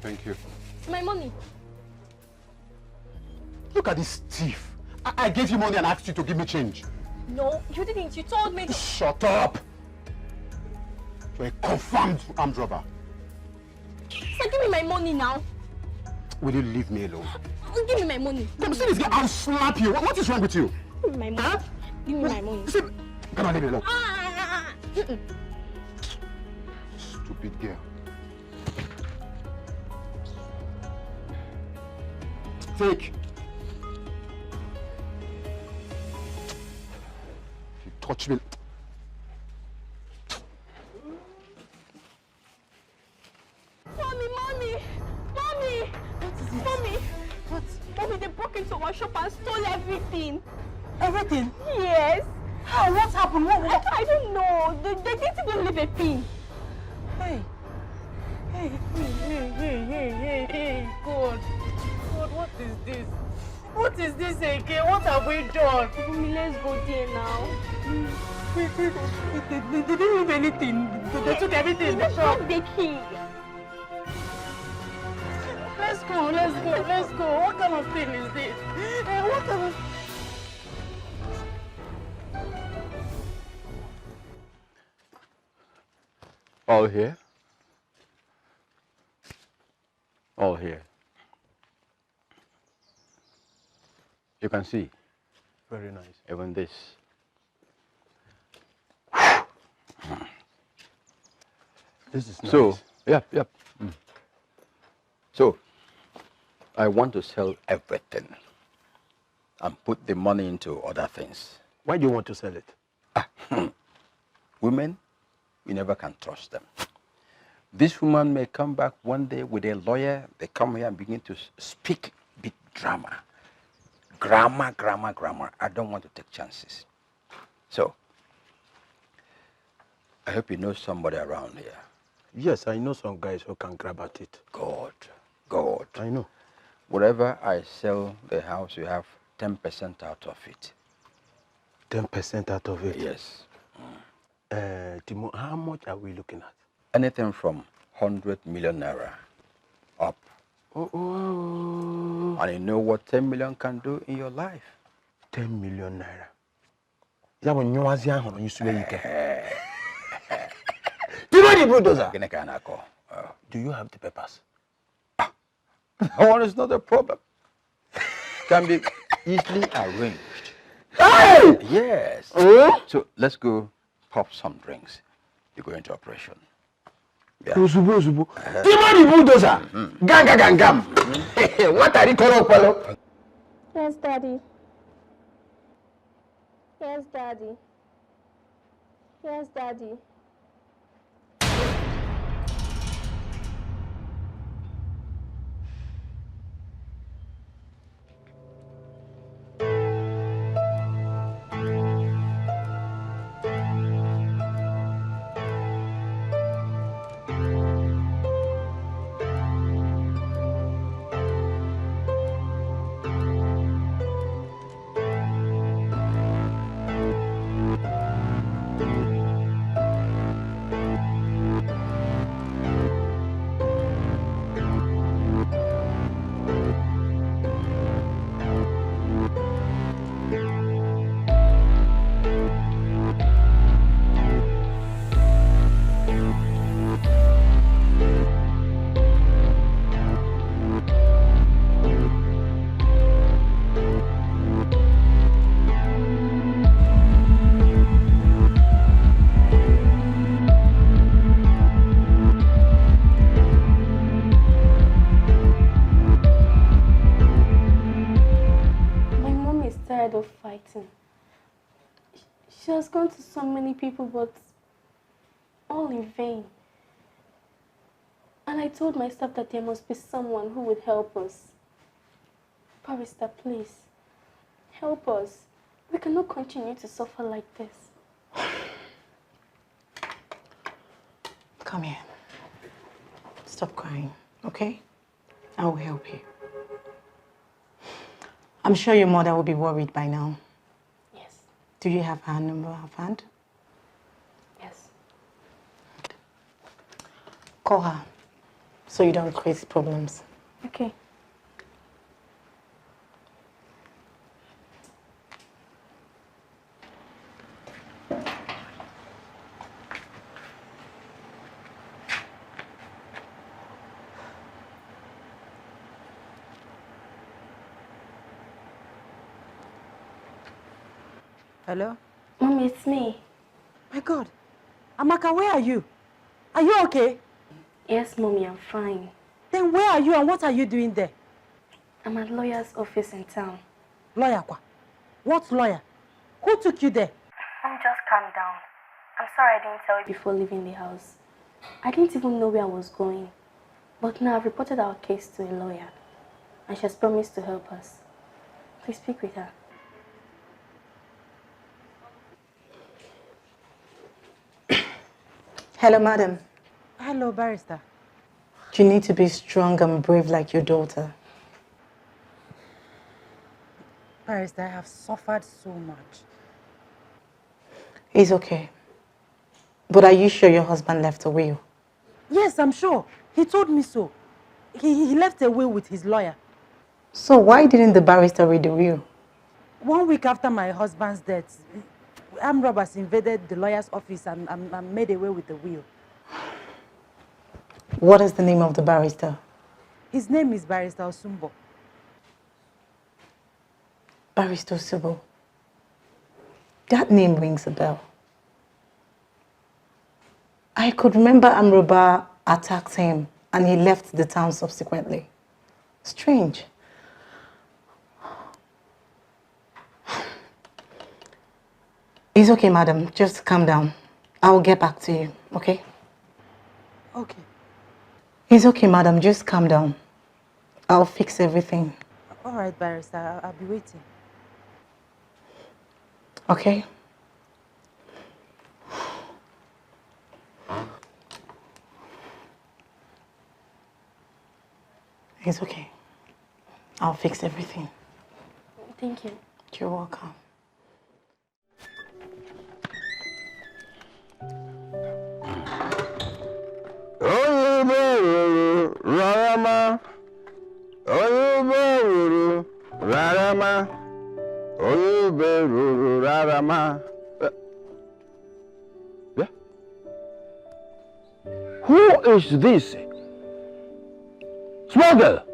Thank you. My money. Look at this thief. I gave you money and asked you to give me change. No, you didn't. You told me. Shut up! You're a confirmed armed robber. So give me my money now. Will you leave me alone? Give me my money. Come see this guy, I'll slap you. What is wrong with you? Give me my money. Huh? Give me my money. See, come on, leave me alone. Mm-mm. Stupid girl. Take. If you touch me. Mommy! Mommy! Mommy! What? Mommy, they broke into our shop and stole everything. Everything? Yes. How? What happened? What? I don't know. They didn't even leave a pin. Hey, God, what is this? What is this again? What have we done? Mommy, let's go there now. They didn't leave anything. They took everything in the shop. The key. Let's go. What kind of thing is this? What kind of... All here? All here. You can see. Very nice. Even this. This is nice. So, yep. So, I want to sell everything and put the money into other things. Why do you want to sell it? Women, you never can trust them. This woman may come back one day with a lawyer. They come here and begin to speak big drama. Grammar. I don't want to take chances. So, I hope you know somebody around here. Yes, I know some guys who can grab at it. God. I know. Whatever I sell the house, you have 10% out of it. 10% out of it? Yes. Timo, how much are we looking at? Anything from 100 million naira up. Oh. And you know what 10 million can do in your life? 10 million naira. Do you have the papers? That one is not a problem. Can be easily arranged. Hey! Yes. So let's go pop some drinks. You go into operation. Yeah. Uzubu. Timoni bulldozer. Gam. What are you calling? Yes, Daddy. Yes, Daddy. Yes, Daddy. fighting. She has gone to so many people, but all in vain. And I told myself that there must be someone who would help us. Barrister, please, help us. We cannot continue to suffer like this. Come here. Stop crying, okay? I will help you. I'm sure your mother will be worried by now. Yes. Do you have her number offhand? Yes. Call her so you don't create problems. Okay. Hello? Mommy, it's me. My God. Amaka, where are you? Are you okay? Yes, Mommy, I'm fine. Then where are you and what are you doing there? I'm at lawyer's office in town. Lawyer, kwa? What lawyer? Who took you there? Mom, just calm down. I'm sorry I didn't tell you before leaving the house. I didn't even know where I was going. But now I've reported our case to a lawyer. And she has promised to help us. Please speak with her. Hello, madam. Hello, barrister. You need to be strong and brave like your daughter. Barrister, I have suffered so much. It's okay. But are you sure your husband left a will? Yes, I'm sure. He told me so. He left a will with his lawyer. So why didn't the barrister read the will? 1 week after my husband's death, armed robbers invaded the lawyer's office and made away with the will. What is the name of the barrister? His name is Barrister Osumbo. Barrister Osumbo. That name rings a bell. I could remember Amroba attacked him and he left the town subsequently. Strange. It's okay, madam. Just calm down. I will get back to you, okay? Okay. It's okay, madam. Just calm down. I'll fix everything. All right, barrister. I'll be waiting. Okay? It's okay. I'll fix everything. Thank you. You're welcome. Rarama, Oyuberuru, Rarama, Oyuberuru, Rarama. Yeah? Who is this? Small girl,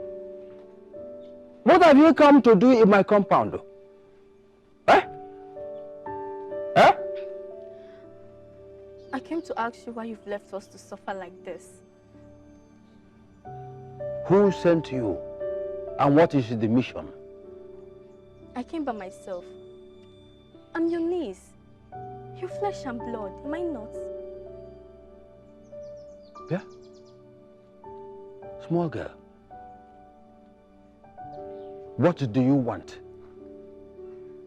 what have you come to do in my compound? Eh? Eh? I came to ask you why you've left us to suffer like this. Who sent you? And what is the mission? I came by myself. I'm your niece. Your flesh and blood, am I not? Yeah? Small girl, what do you want?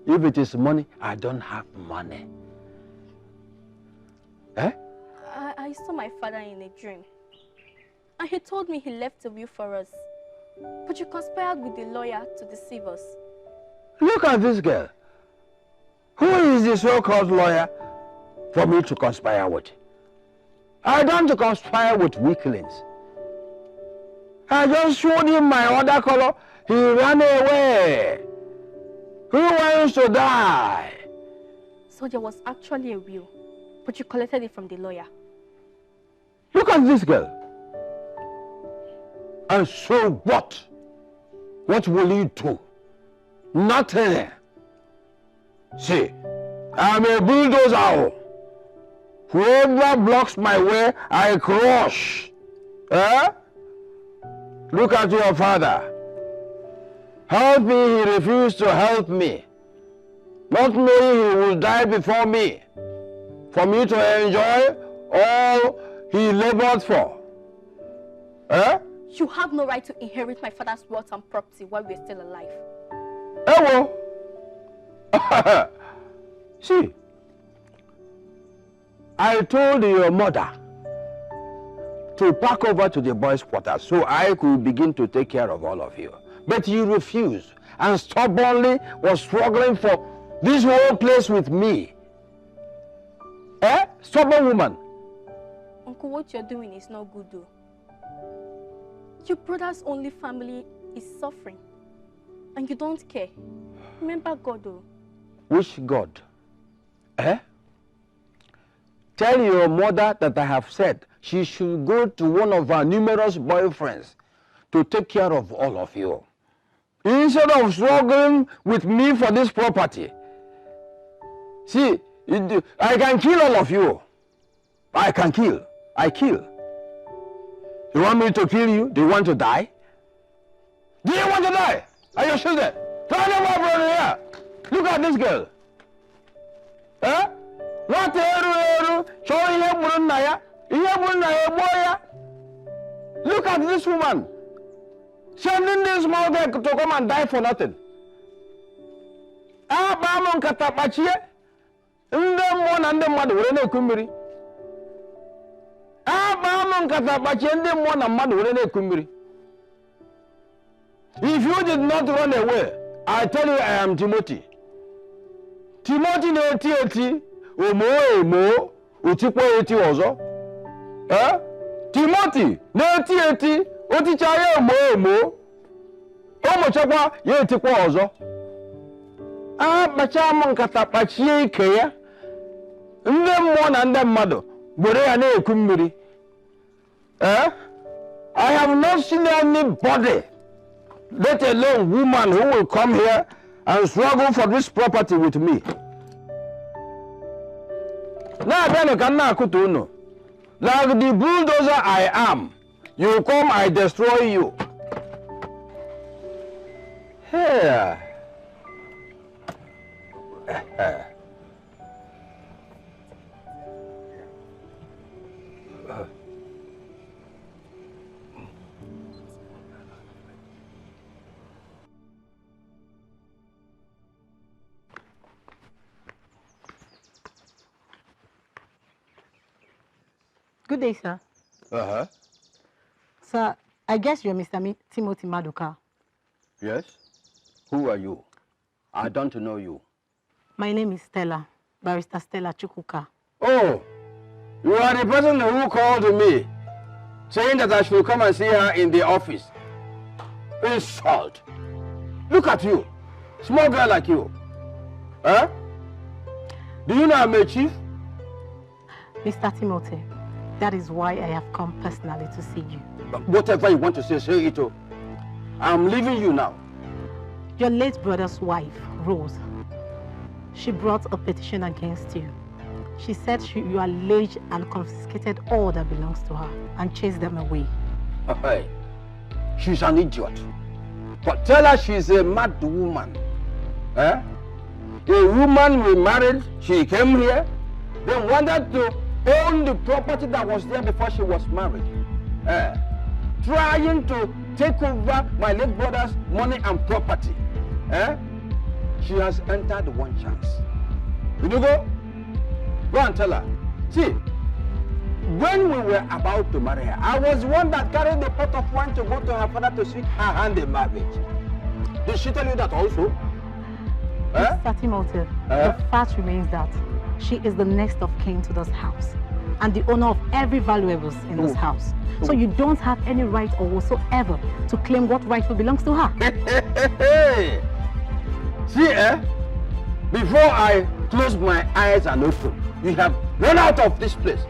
If it is money, I don't have money. Eh? I saw my father in a dream. And he told me he left a will for us. But you conspired with the lawyer to deceive us. Look at this girl. Who is the so-called lawyer for me to conspire with? I don't conspire with weaklings. I just showed him my other color. He ran away. Who wants to die? So there was actually a will, but you collected it from the lawyer. Look at this girl. And so what? What will you do? Nothing. See, I'm a bulldozer. Whoever blocks my way, I crush. Eh? Look at your father. Help me, he refused to help me. not knowing he will die before me, for me to enjoy all he labored for. Eh? You have no right to inherit my father's wealth and property while we're still alive. Well, see, I told your mother to pack over to the boys' quarters so I could begin to take care of all of you. But you refused and stubbornly was struggling for this whole place with me. Eh? Stubborn woman. Uncle, what you're doing is not good though. Your brother's only family is suffering. And you don't care. Remember God though. Which God? Eh? Tell your mother that I have said she should go to one of our numerous boyfriends to take care of all of you. Instead of struggling with me for this property. See, I can kill all of you. I can kill. I kill. You want me to kill you? Do you want to die? Do you want to die? Are you sure there? Turn them over here. Look at this girl. Eh? What look at this woman. Sending this small girl to come and die for nothing. If you did not run away, I tell you I am Timothy. Timothy no eti omo utikwa eti ozo. Eh? Timothy no eti oticha ya omo omo chakwa ya etikwa ozo. Bacha mo nkata kpachie ike ya. Ndị mmụọ na ndị mmadụ gbere ya na-eku mmiri. I have not seen anybody, let alone woman, who will come here and struggle for this property with me. Now, like the bulldozer I am, you come, I destroy you. Here. Good day, sir. Sir, I guess you're Mr. Timothy Maduka. Yes? Who are you? I don't know you. My name is Stella, Barrister Stella Chukuka. Oh, you are the person who called me, saying that I should come and see her in the office. Insult. Look at you, small girl like you. Huh? Do you know I'm a chief? Mr. Timothy, that is why I have come personally to see you. Whatever you want to say it. I'm leaving you now. Your late brother's wife, Rose, she brought a petition against you. She said you alleged and confiscated all that belongs to her and chased them away. Hey, she's an idiot. But tell her she's a mad woman. Eh? A woman we married, she came here, then wanted to own the property that was there before she was married. Trying to take over my late brother's money and property. She has entered one chance. You go? Go and tell her. See, when we were about to marry her, I was the one that carried the pot of wine to go to her father to seek her hand in marriage. Did she tell you that also? Mr. Timothy, the fact remains that she is the next of kin to this house and the owner of every valuables in this house. So you don't have any right or whatsoever to claim what rightfully belongs to her. See, before I close my eyes and open, you have run out of this place.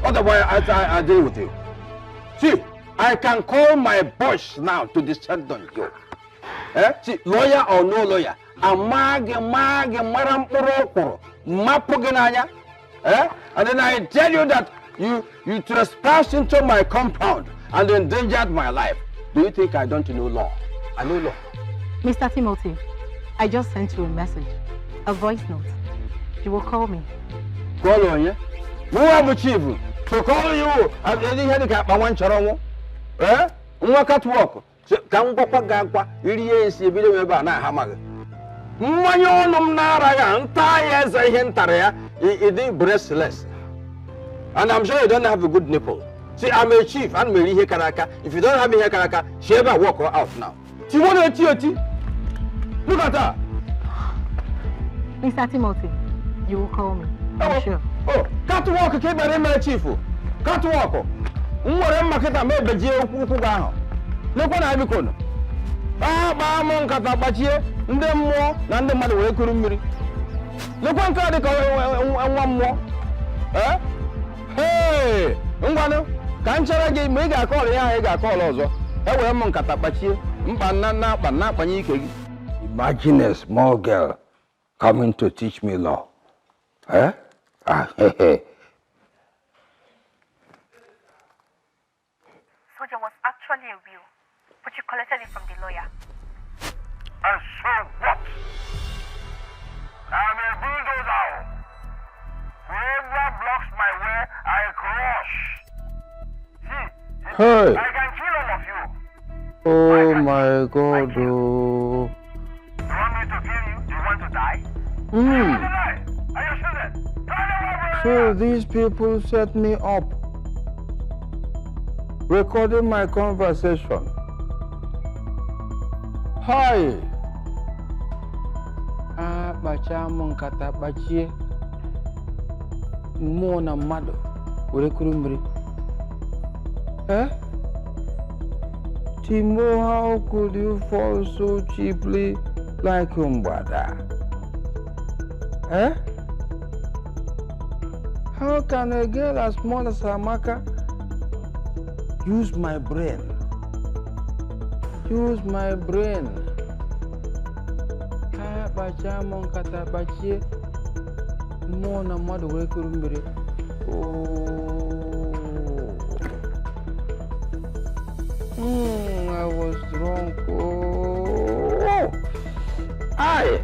Otherwise, I deal with you. See, I can call my boss now to descend on you. See, lawyer or no lawyer, and then I tell you that you trespassed into my compound and endangered my life. Do you think I don't know law? I know law. Mr. Timothy, I just sent you a message. A voice note. You will call me. Call on you? Who have achieved? To call you, I didn't have to one charon. Eh? What walk? Come Gagua, Idias, you be about Hammer. Mayon Nara, tires a hentarea, it is breastless. And I'm sure you don't have a good nipple. See, I'm a chief, and Mary Hekaraka. If you don't have me Hekaraka, she ever walk her out now. Do you want a TOT? Look at her. Mr. Timothy, you will call me. I'm sure. Oh, catwalk came by my chief. Catwalk. What market I made the jail Kukuga. Look what I become. Ah, Bamon Catabachi, and then more than the mother will couldn't be. Look one card and one more. Eh? Hey, Ungano, can't you again make a call? Yeah, I got call also. I will among Catabachi, Banana, Banapa. Imagine a small girl coming to teach me law. Eh? Ah, hey, hey. So there was actually a will, but you collected it from the lawyer. And so what? I'm a bulldozer. Whoever blocks my way, I crush. See, Hey. I can kill all of you. Oh my God. Oh. You want me to kill you? Do you want to die? Mm. You want to die? Are you sure then? So these people set me up, recording my conversation. Hi. Ah, bacha monkata bachie. Mona mado. Urekurumri. Eh? Timo, how could you fall so cheaply like Umbada? Eh? How can a girl as small as Amaka use my brain? Use my brain. Ah, bacha monkata bachie. Mona mado urekurumri. Oh. I was drunk. Oh. Aye.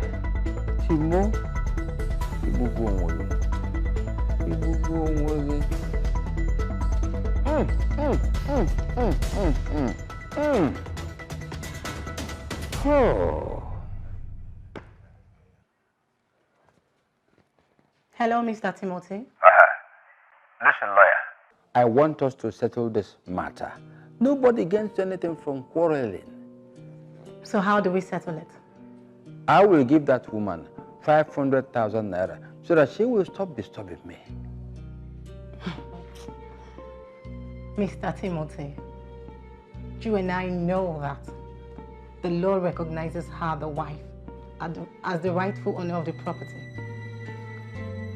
Timo. Timo go on with it. Timo go on with it. Oh. Hello, Mr. Timothy. Listen, lawyer. I want us to settle this matter. Nobody gains anything from quarreling. So how do we settle it? I will give that woman 500,000 naira so that she will stop disturbing me. Mr. Timothy, you and I know that the law recognizes her, the wife, as the rightful owner of the property.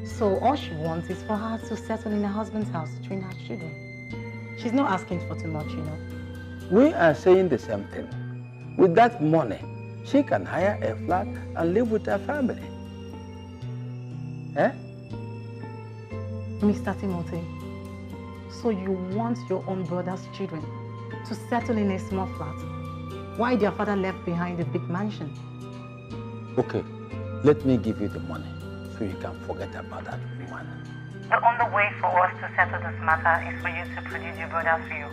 So all she wants is for her to settle in her husband's house to train her children. She's not asking for too much, you know. We are saying the same thing. With that money, she can hire a flat and live with her family. Eh? Mr. Timothy, so you want your own brother's children to settle in a small flat while their father left behind a big mansion? Okay, let me give you the money so you can forget about that woman. The only way for us to settle this matter is for you to produce your brother's will,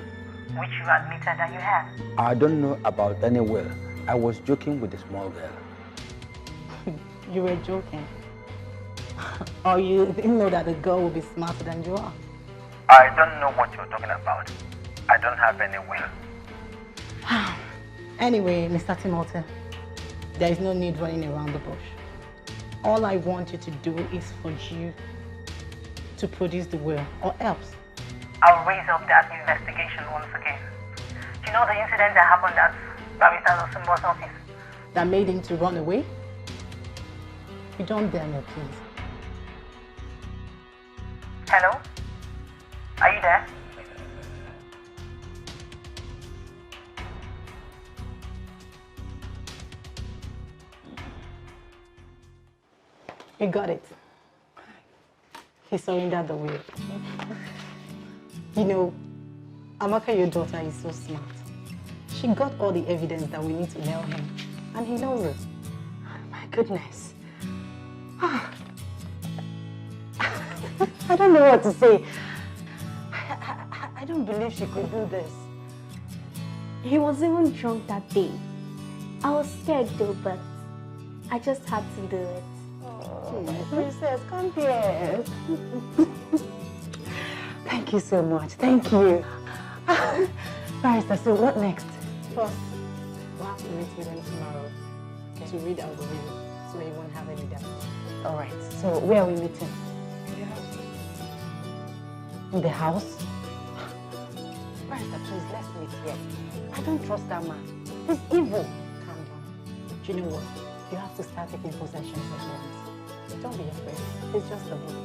which you admitted that you had. I don't know about any will. I was joking with the small girl. You were joking. Or you didn't know that the girl will be smarter than you are? I don't know what you're talking about. I don't have any will. Anyway, Mr. Timothy, there is no need running around the bush. All I want you to do is for you to produce the will, or else I'll raise up that investigation once again. Do you know the incident that happened at Barrister Osumbo's office? that made him to run away? You don't dare me, please. Hello? Are you there? He got it. He surrendered the will. You know, Amaka, your daughter, is so smart. She got all the evidence that we need to nail him, and he knows it. My goodness. I don't know what to say. I don't believe she could do this. He was even drunk that day. I was scared though, but I just had to do it. Oh, my princess, come here. Thank you so much. Thank you. Barrister, so what next? First, we'll have to meet with him tomorrow to read out the will, so he won't have any doubt. All right. So where are we meeting? In the house. In the house? Barrister, please, let's meet here. I don't trust that man. He's evil. Calm down. Do you know what? You have to start taking possession at once. Don't be afraid. It's just a book.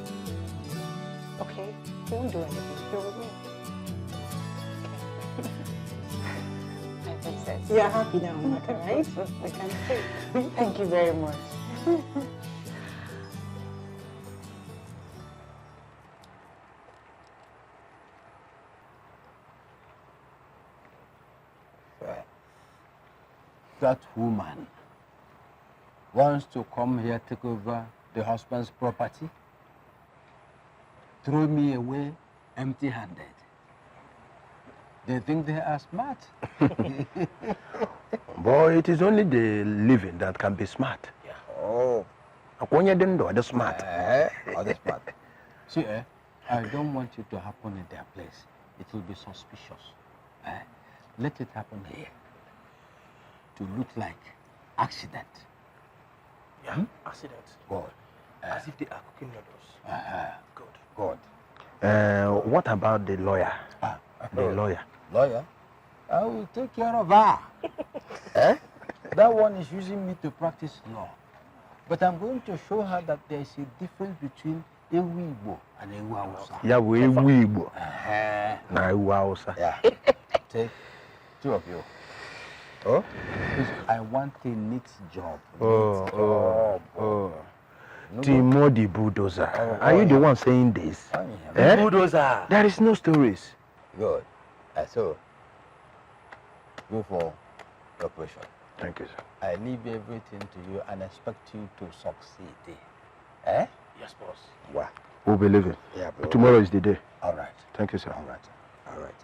Okay? He won't do anything. You're with me. Okay. My princess. You're happy now, Maka, right? I can see. Thank you very much. That woman wants to come here, take over the husband's property, throw me away empty-handed. They think they are smart. Boy, it is only the living that can be smart. Yeah. Oh. When you didn't do the smart. The smart. See, I don't want it to happen in their place. It will be suspicious. Let it happen here. To look like accident. Yeah, accident. Good. As if they are cooking noodles. Good. Good. What about the lawyer? The lawyer. Lawyer? I will take care of her. That one is using me to practice law. But I'm going to show her that there is a difference between Ewu Igbo and Ewu Hausa. Yeah, we Igbo. Na Ewu Hausa. Yeah. Take two of you. Oh? I want a neat job. Timothy Bulldozer. Are you the one saying this? Bulldozer. There is no stories. Good. So, go for operation. Thank you, sir. I leave everything to you and expect you to succeed. Eh? Yes, boss. Wow. We'll be leaving. Yeah, bro. Tomorrow is the day. All right. Thank you, sir. All right. All right.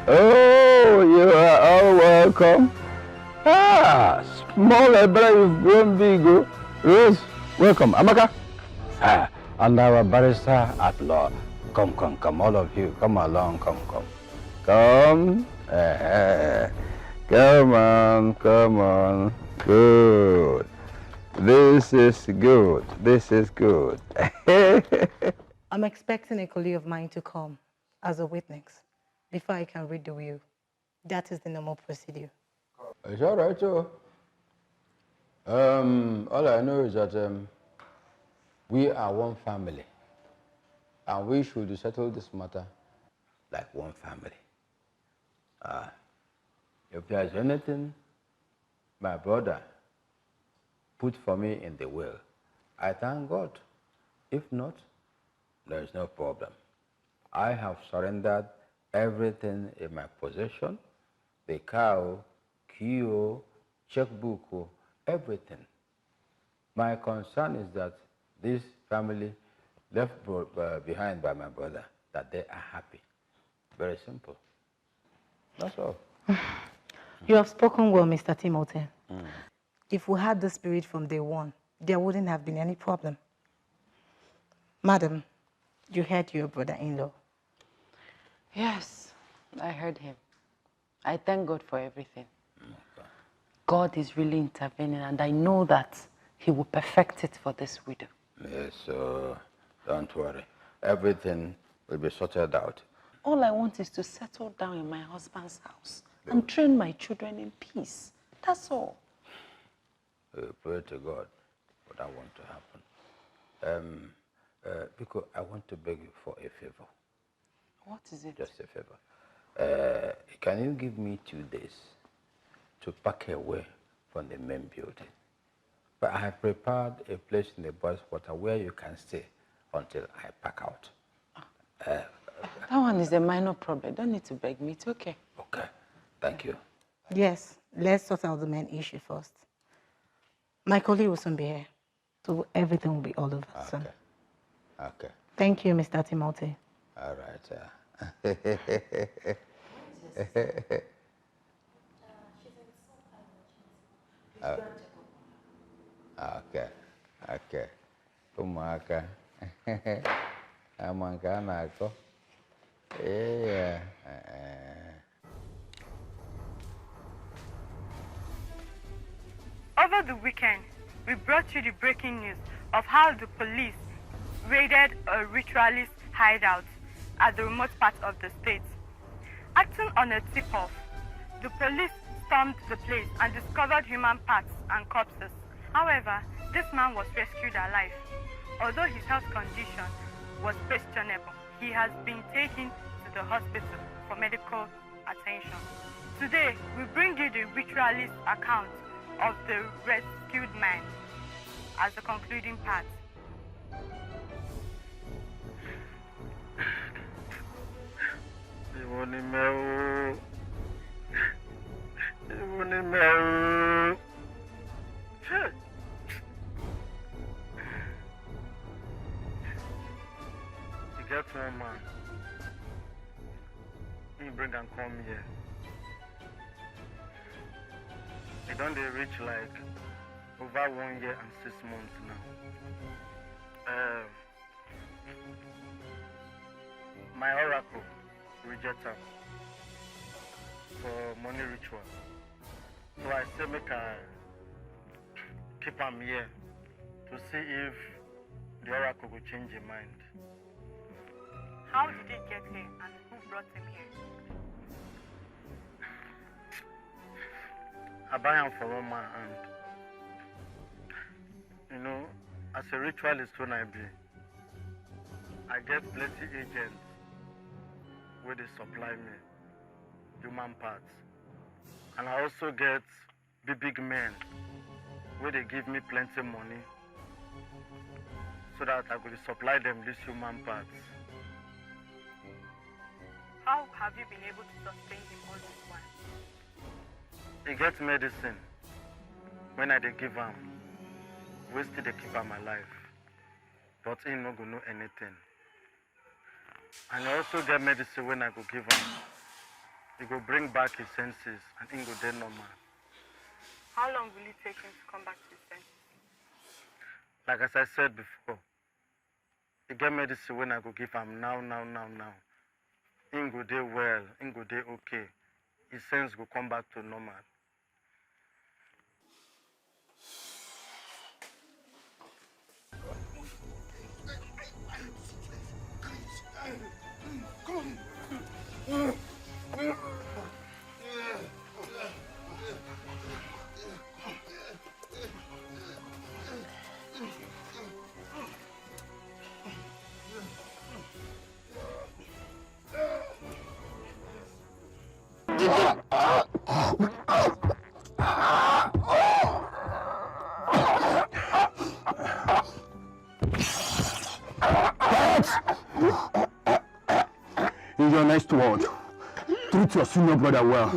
Oh, you are all welcome. Small brother, you've grown big. Rose, welcome. Amaka. And our barrister at law. Come, all of you. Come along, come. Come. Come on. Good. This is good. I'm expecting a colleague of mine to come as a witness before I can read the will. That is the normal procedure. It's all right, so. All I know is that we are one family, and we should settle this matter like one family. If there's anything my brother put for me in the will, I thank God. If not, there is no problem. I have surrendered everything in my possession, the cow, key, checkbook, everything. My concern is that this family left behind by my brother, that they are happy. Very simple. That's all. You have spoken well, Mr. Timothy. If we had the spirit from day one, there wouldn't have been any problem. Madam, you heard your brother-in-law. Yes, I heard him. I thank God for everything. God is really intervening, and I know that he will perfect it for this widow. Yes, don't worry. Everything will be sorted out. All I want is to settle down in my husband's house and train my children in peace. That's all. We pray to God. that want to happen. Because I want to beg you for a favor. What is it? Just a favor. Can you give me 2 days to pack away from the main building? But I have prepared a place in the boys' quarter where you can stay until I pack out. That one is a minor problem. Don't need to beg me. It's okay. Okay. Thank you. Yes, let's sort out the main issue first. My colleague will soon be here, so everything will be all over soon. Okay. Thank you, Mr. Timothy. All right. Okay. Umaka. Amanga nako. Yeah. Over the weekend, we brought you the breaking news of how the police raided a ritualist hideout at the remote part of the state. Acting on a tip-off, the police stormed the place and discovered human parts and corpses. However, this man was rescued alive. Although his health condition was questionable, he has been taken to the hospital for medical attention. Today, we bring you the ritualist account of the rescued man as the concluding part. You get one man. He bring and come here. He done they reach like over 1 year and 6 months now. My oracle reject him for money ritual. So I say make I keep him here to see if the oracle will change his mind. How did he get here and who brought him here? I buy him for one man and, you know, as a ritualist when I be, I get plenty agents where they supply me human parts. And I also get big men where they give me plenty money so that I could supply them these human parts. How have you been able to sustain him all this while? He gets medicine. When I they give him, we still they keep him alive. But he not gonna know anything. And I also get medicine when I go give him. He go bring back his senses and he go dead normal. How long will it take him to come back to his senses? Like as I said before, he get medicine when I go give him now. He go dey well, he go dey okay. His sense go come back to normal. In your next word, treat your senior brother well.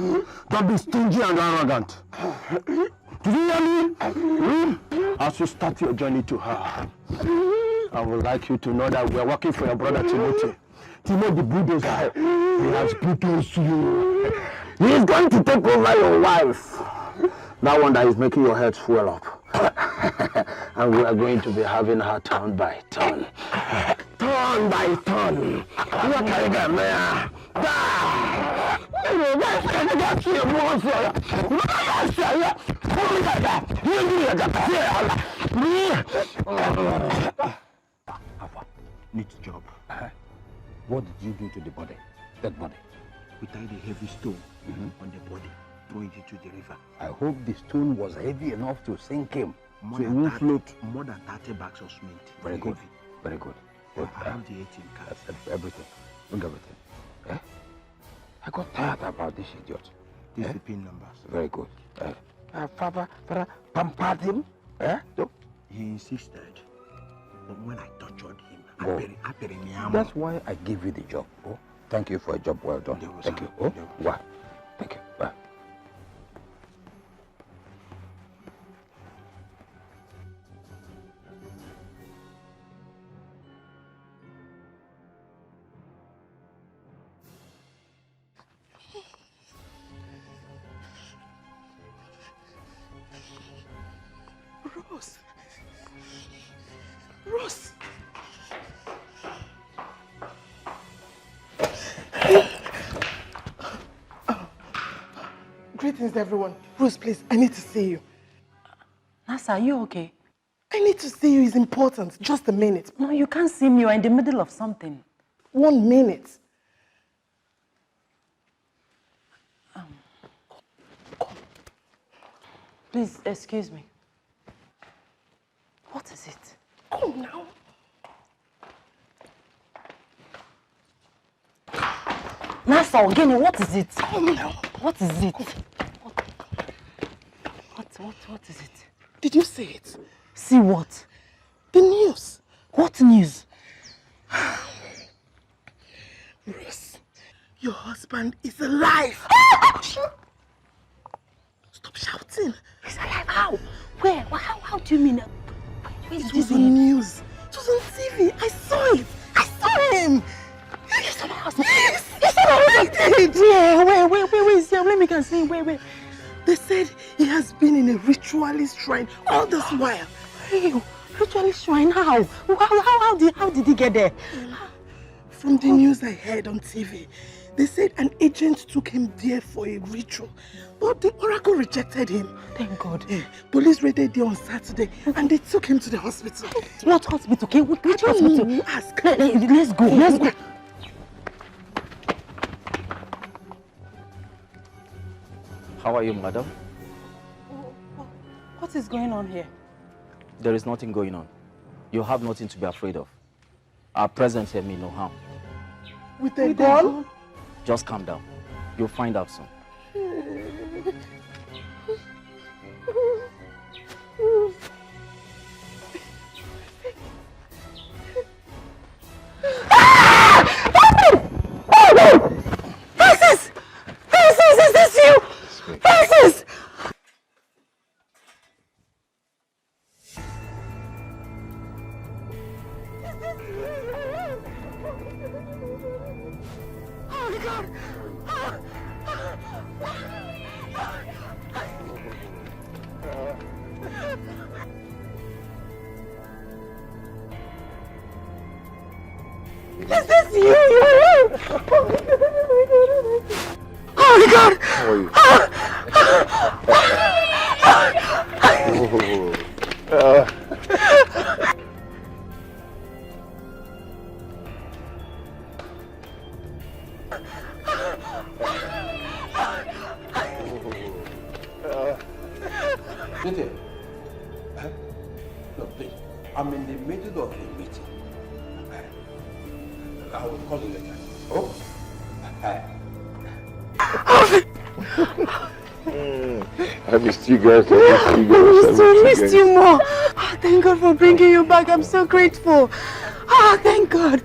Don't be stingy and arrogant. Did you hear me? As you start your journey to her, I would like you to know that we are working for your brother Timothy. Timothy the bulldozer, he has bulldozed you. He is going to take over your wife. That one that is making your head swell up. And we are going to be having her turn by turn. Turn by turn. Look at that, man. Neat job. What did you do to the body? That body? We tied a heavy stone on the body, throw it into the river. I hope the stone was heavy enough to sink him. So you won't float. More than 30 bags of cement. Very good. Very good. I have the 18 cards. Everything. Bring everything. Eh? I got tired about this idiot. These are the pin numbers. Very good. Father pampered him. Eh? He insisted. But when I tortured him, I paid him. That's why I gave you the job. Oh, thank you for a job well done. Thank you. Oh, why? Thank you. Bye. Rose. Greetings, everyone. Rose, please, I need to see you. Nasa, are you okay? I need to see you. It's important. Just a minute. No, you can't see me. You're in the middle of something. 1 minute. Please, excuse me. What is it? Come now. Nasa, again, what is it? Come now. What is it? What is it? Did you see it? See what? The news. What news? Rose, your husband is alive. Stop shouting. He's alive? How? Where? How do you mean? It was on news. It was on TV. I saw it. I saw him. You saw my husband? Yes. You saw my husband? Yeah. Wait. Let me can see. Wait. They said he has been in a ritualist shrine all this while. Hey, ritualist shrine? How? How did he get there? From the news I heard on TV, they said an agent took him there for a ritual, but the oracle rejected him. Thank God. Police raided there on Saturday and they took him to the hospital. What hospital? Okay, which hospital? You ask. Let's go. How are you, madam? What is going on here? There is nothing going on. You have nothing to be afraid of. Our presence here means no harm. With a gun? Just calm down. You'll find out soon. Francis! Is this you? Francis! Oh my God! Is this you? Oh my God! How are you? Dikeh. No, please. I'm in the middle of a meeting. I will call you later. Oh? I missed you guys. I missed you more. Oh, thank God for bringing you back. I'm so grateful. Oh, thank God.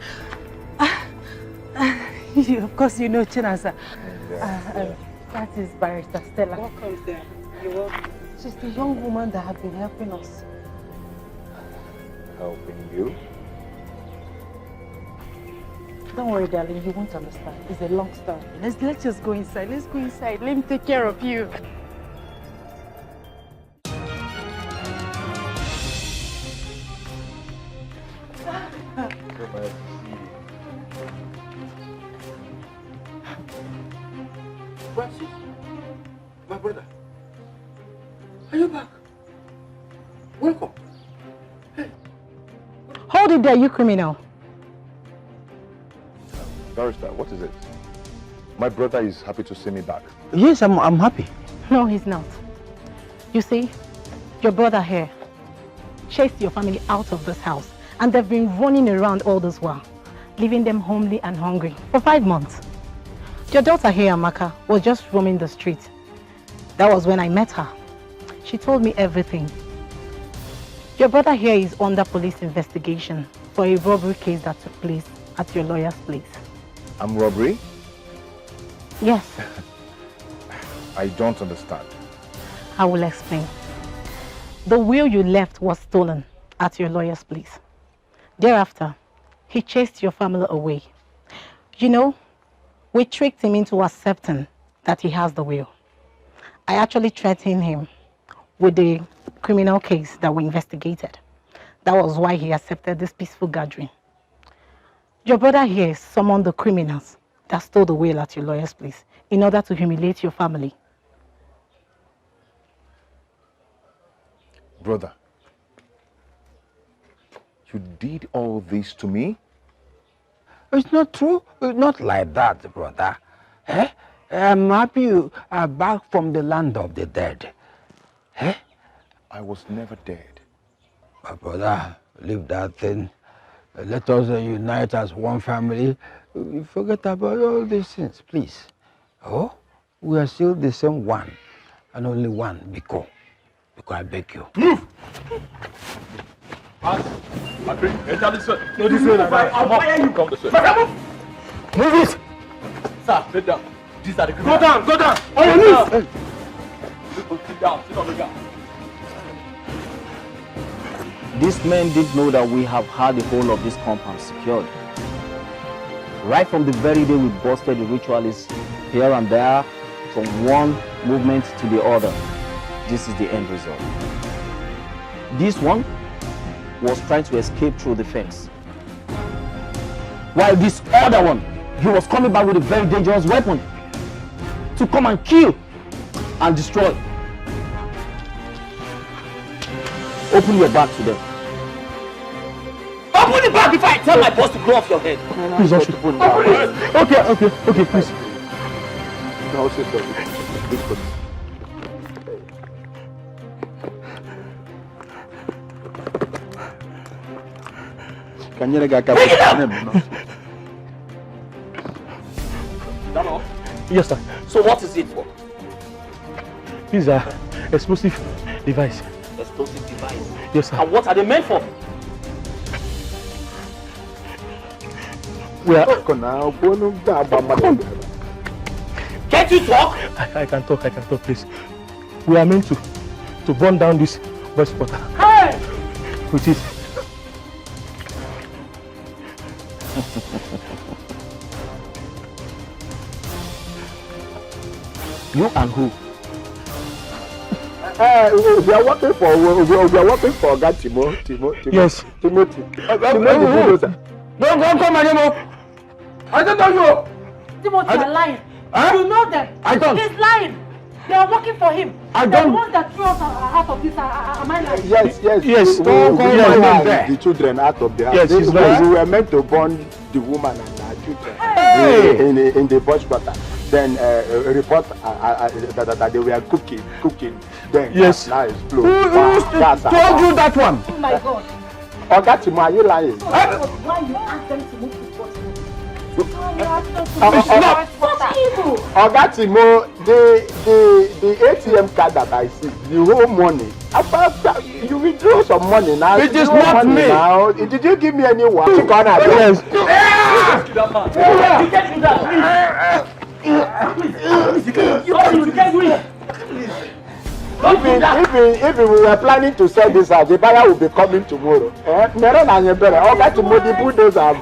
Of course, you know Chinasa. That is Barrister Stella. Welcome there. You're welcome. She's the young woman that has been helping us. Helping you? Don't worry, darling. You won't understand. It's a long story. Let's just go inside. Let's go inside. Let me take care of you. Francis, my brother, are you back? Welcome. Hey. Hold it there, you criminal. Barrister, what is it? My brother is happy to see me back. Yes, I'm happy. No, he's not. You see, your brother here chased your family out of this house, and they've been running around all this while, leaving them homely and hungry for 5 months. Your daughter here, Amaka, was just roaming the street. That was when I met her. She told me everything. Your brother here is under police investigation for a robbery case that took place at your lawyer's place. Robbery? Yes. I don't understand. I will explain. The will you left was stolen at your lawyer's place. Thereafter, he chased your family away. You know, we tricked him into accepting that he has the will. I actually threatened him with the criminal case that we investigated. That was why he accepted this peaceful gathering. Your brother here summoned the criminals that stole the will at your lawyer's place in order to humiliate your family. Brother, you did all this to me? It's not true. It's not like that, brother. Eh? I'm happy you are back from the land of the dead. Eh? I was never dead. But brother, leave that thing. Let us unite as one family. Forget about all these things, please. Oh, we are still the same one, and only one, Biko. Biko, I beg you. Move! Enter this way. No, this way. I'll fire you. Come this way. Move it! Sir, sit down. These are the Go down, go down! On your knees! Sit down, sit on the ground. These men didn't know that we have had the whole of this compound secured. Right from the very day we busted the ritualists here and there, from one movement to the other, this is the end result. This one was trying to escape through the fence, while this other one, he was coming back with a very dangerous weapon to come and kill and destroy. Open your back to them. Open the back before I tell my boss to blow off your head. Please don't shoot. Okay, please. Now sit down. Can you get That all? Yes, sir. So what is it for? These are explosive device. Explosive device? Yes, sir. And what are they meant for? We are... Can't you talk? I can talk, please. We are meant to burn down this boy spotter. Hey! With it. You and who? We are working for God, Timothy. Yes. Timothy. Don't call my name up. I don't know you. Timothy, you're lying. Huh? You know them. I don't. He's lying. They are working for him. I They're don't. the ones that threw us out of this. Am I lying? Yes. Don't call my name there. The children out of the house. Yes, he's we right. were meant to burn the woman and her children in the bush quarter. Then report that they were cooking. Then yes. Now it's Who told you that one? Oh my God. Ogatimo, are you lying? Why you ask them to move to what? Ogatimo, the ATM card that I see, the whole money. After you withdraw some money now. It is not me. Now. Did you give me any one? Yes. You can't do that. You can't do it. If we were planning to sell this house, the buyer will be coming tomorrow. The bulldozer.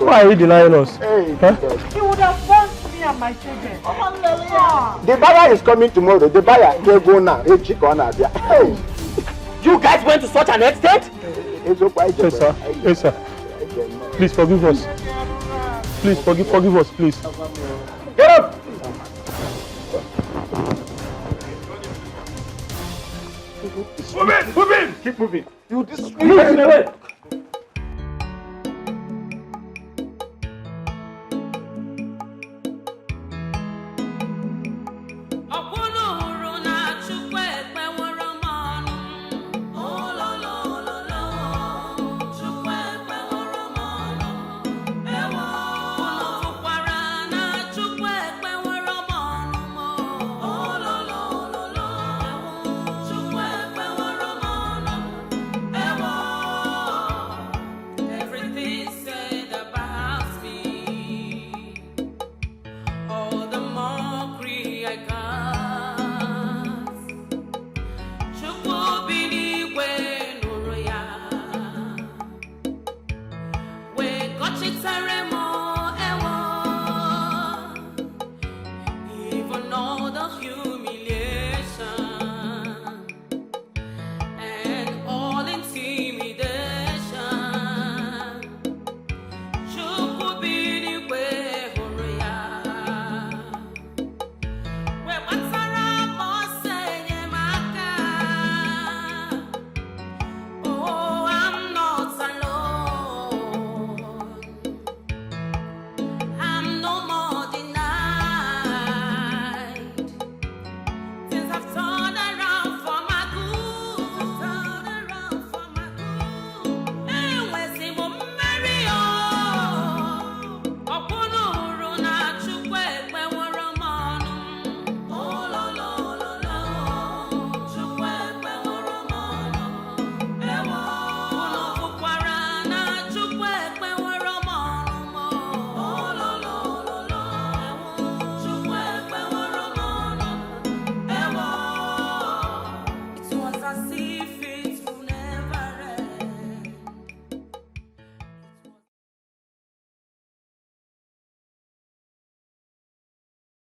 Why are you denying us? Hey, He would have burnt me and my children. the buyer is coming tomorrow. The buyer, they go now. Hey, You guys went to such an extent? Yes, sir. Yes, sir. Please forgive us. Please forgive us, please. Get up! Move in! Keep moving. You away. I can.